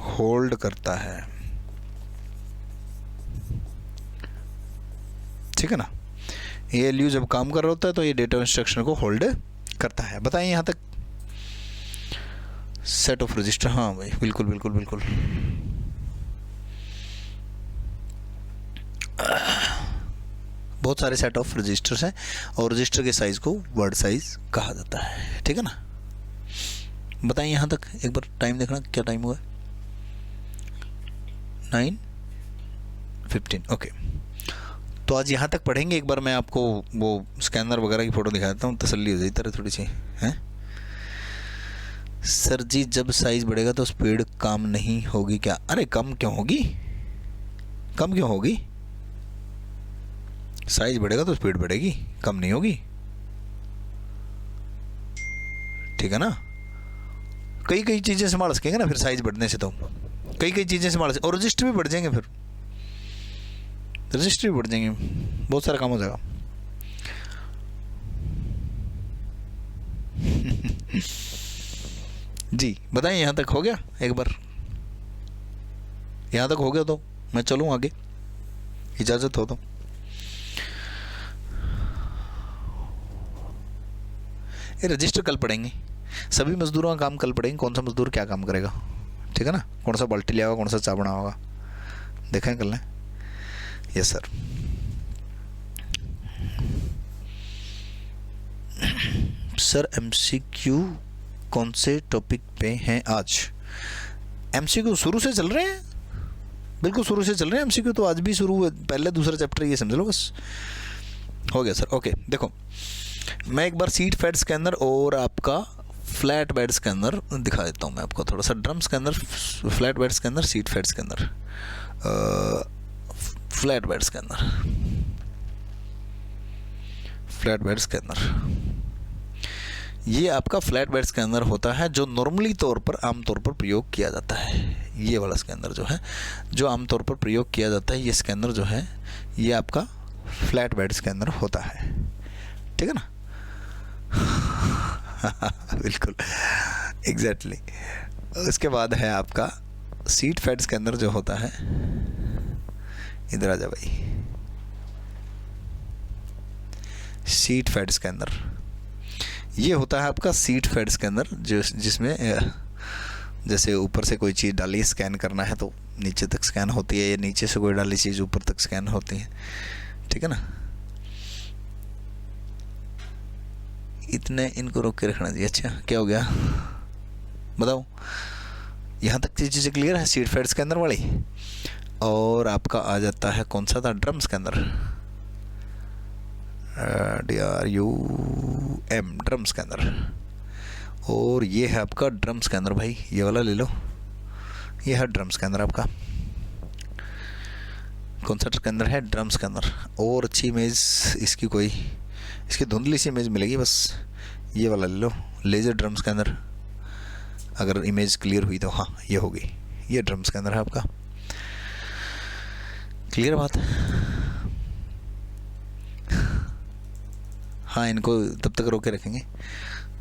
होल्ड करता है, ठीक है ना। ALU जब काम कर रहा होता है तो ये डेटा इंस्ट्रक्शन को होल्ड करता है। बताइए यहां तक। सेट ऑफ रजिस्टर, हाँ भाई, बिल्कुल बिल्कुल बिल्कुल। बहुत सारे सेट ऑफ रजिस्टर्स हैं और रजिस्टर के साइज को वर्ड साइज कहा जाता है, ठीक है ना। बताइए यहाँ तक। एक बार टाइम देखना, क्या टाइम हुआ? 9:15। ओके, तो आज यहाँ तक पढ़ेंगे। एक बार मैं आपको वो स्कैनर वगैरह की फ़ोटो दिखा देता हूँ, तसल्ली हो जाती तरह थोड़ी सी, हैं। सर जी जब साइज बढ़ेगा तो स्पीड कम नहीं होगी क्या? अरे कम क्यों होगी, कम क्यों होगी? साइज बढ़ेगा तो स्पीड बढ़ेगी, कम नहीं होगी, ठीक है ना। कई कई चीज़ें संभाल सकेंगे ना फिर साइज बढ़ने से, तो कई कई चीज़ें संभाल सकें, और रजिस्टर भी बढ़ जाएंगे, फिर रजिस्टर भी बढ़ जाएंगे, बहुत सारा काम हो जाएगा। जी बताइए, यहाँ तक हो गया? एक बार यहाँ तक हो गया तो मैं चलूँ आगे, इजाज़त हो तो। ये रजिस्टर कल पढ़ेंगे, सभी मजदूरों का काम कल पढ़ेंगे, कौन सा मजदूर क्या काम करेगा, ठीक है ना। कौन सा बाल्टी लिया होगा, कौन सा चा बना होगा, देखें कल। Yes sir. सर एमसीक्यू कौन से टॉपिक पे हैं आज? एमसीक्यू शुरू से चल रहे हैं, बिल्कुल शुरू से चल रहे हैं एमसीक्यू, तो आज भी शुरू है, पहले दूसरा चैप्टर ये समझ लो बस, हो गया सर। ओके देखो, मैं एक बार सीट फैट स्कैनर और आपका फ्लैट बेड स्कैनर दिखा देता हूँ मैं आपको, थोड़ा सा drum scanner, flat bed scanner, seat fat scanner, flat bed scanner, flat bed scanner. ये आपका फ्लैट बेड स्कैनर होता है जो नॉर्मली तौर पर, आमतौर पर प्रयोग किया जाता है। ये वाला स्कैनर जो है, जो आमतौर पर प्रयोग किया जाता है, ये स्कैनर जो है ये आपका फ्लैट बेड स्कैनर होता है, ठीक है ना। बिल्कुल एग्जैक्टली। उसके बाद है आपका सीट फैट स्कैनर जो होता है, इधर आ जा भाई, सीट फैट स्कैनर ये होता है आपका सीट फैट स्कैनर, जो जिसमें जैसे ऊपर से कोई चीज़ डाली स्कैन करना है तो नीचे तक स्कैन होती है, या नीचे से कोई डाली चीज़ ऊपर तक स्कैन होती है, ठीक है ना। इतने इनको रोक के रखना चाहिए। अच्छा क्या हो गया बताओ, यहाँ तक की चीज़ें क्लियर है सीट फैट स्कैनर वाली। और आपका आ जाता है कौन सा था, drum scanner, DRUM drum scanner. और ये है आपका ड्रम स्कैनर भाई, ये वाला ले लो, ये है ड्रम स्कैनर आपका। कौन सा स्कैनर है, ड्रम स्कैनर। और अच्छी इमेज इसकी, कोई इसकी धुंधली सी इमेज मिलेगी बस, ये वाला ले लो, लेज़र ड्रम स्कैनर। अगर इमेज क्लियर हुई तो हाँ ये होगी, ये ड्रम स्कैनर है आपका। क्लियर बात? हाँ इनको तब तक रोके रखेंगे,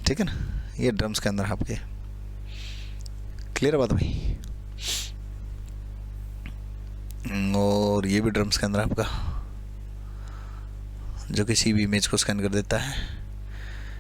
ठीक है ना। ये ड्रम स्कैनर है आपके, क्लियर बात भाई। और ये भी ड्रम स्कैनर है आपका, जो किसी भी इमेज को स्कैन कर देता है।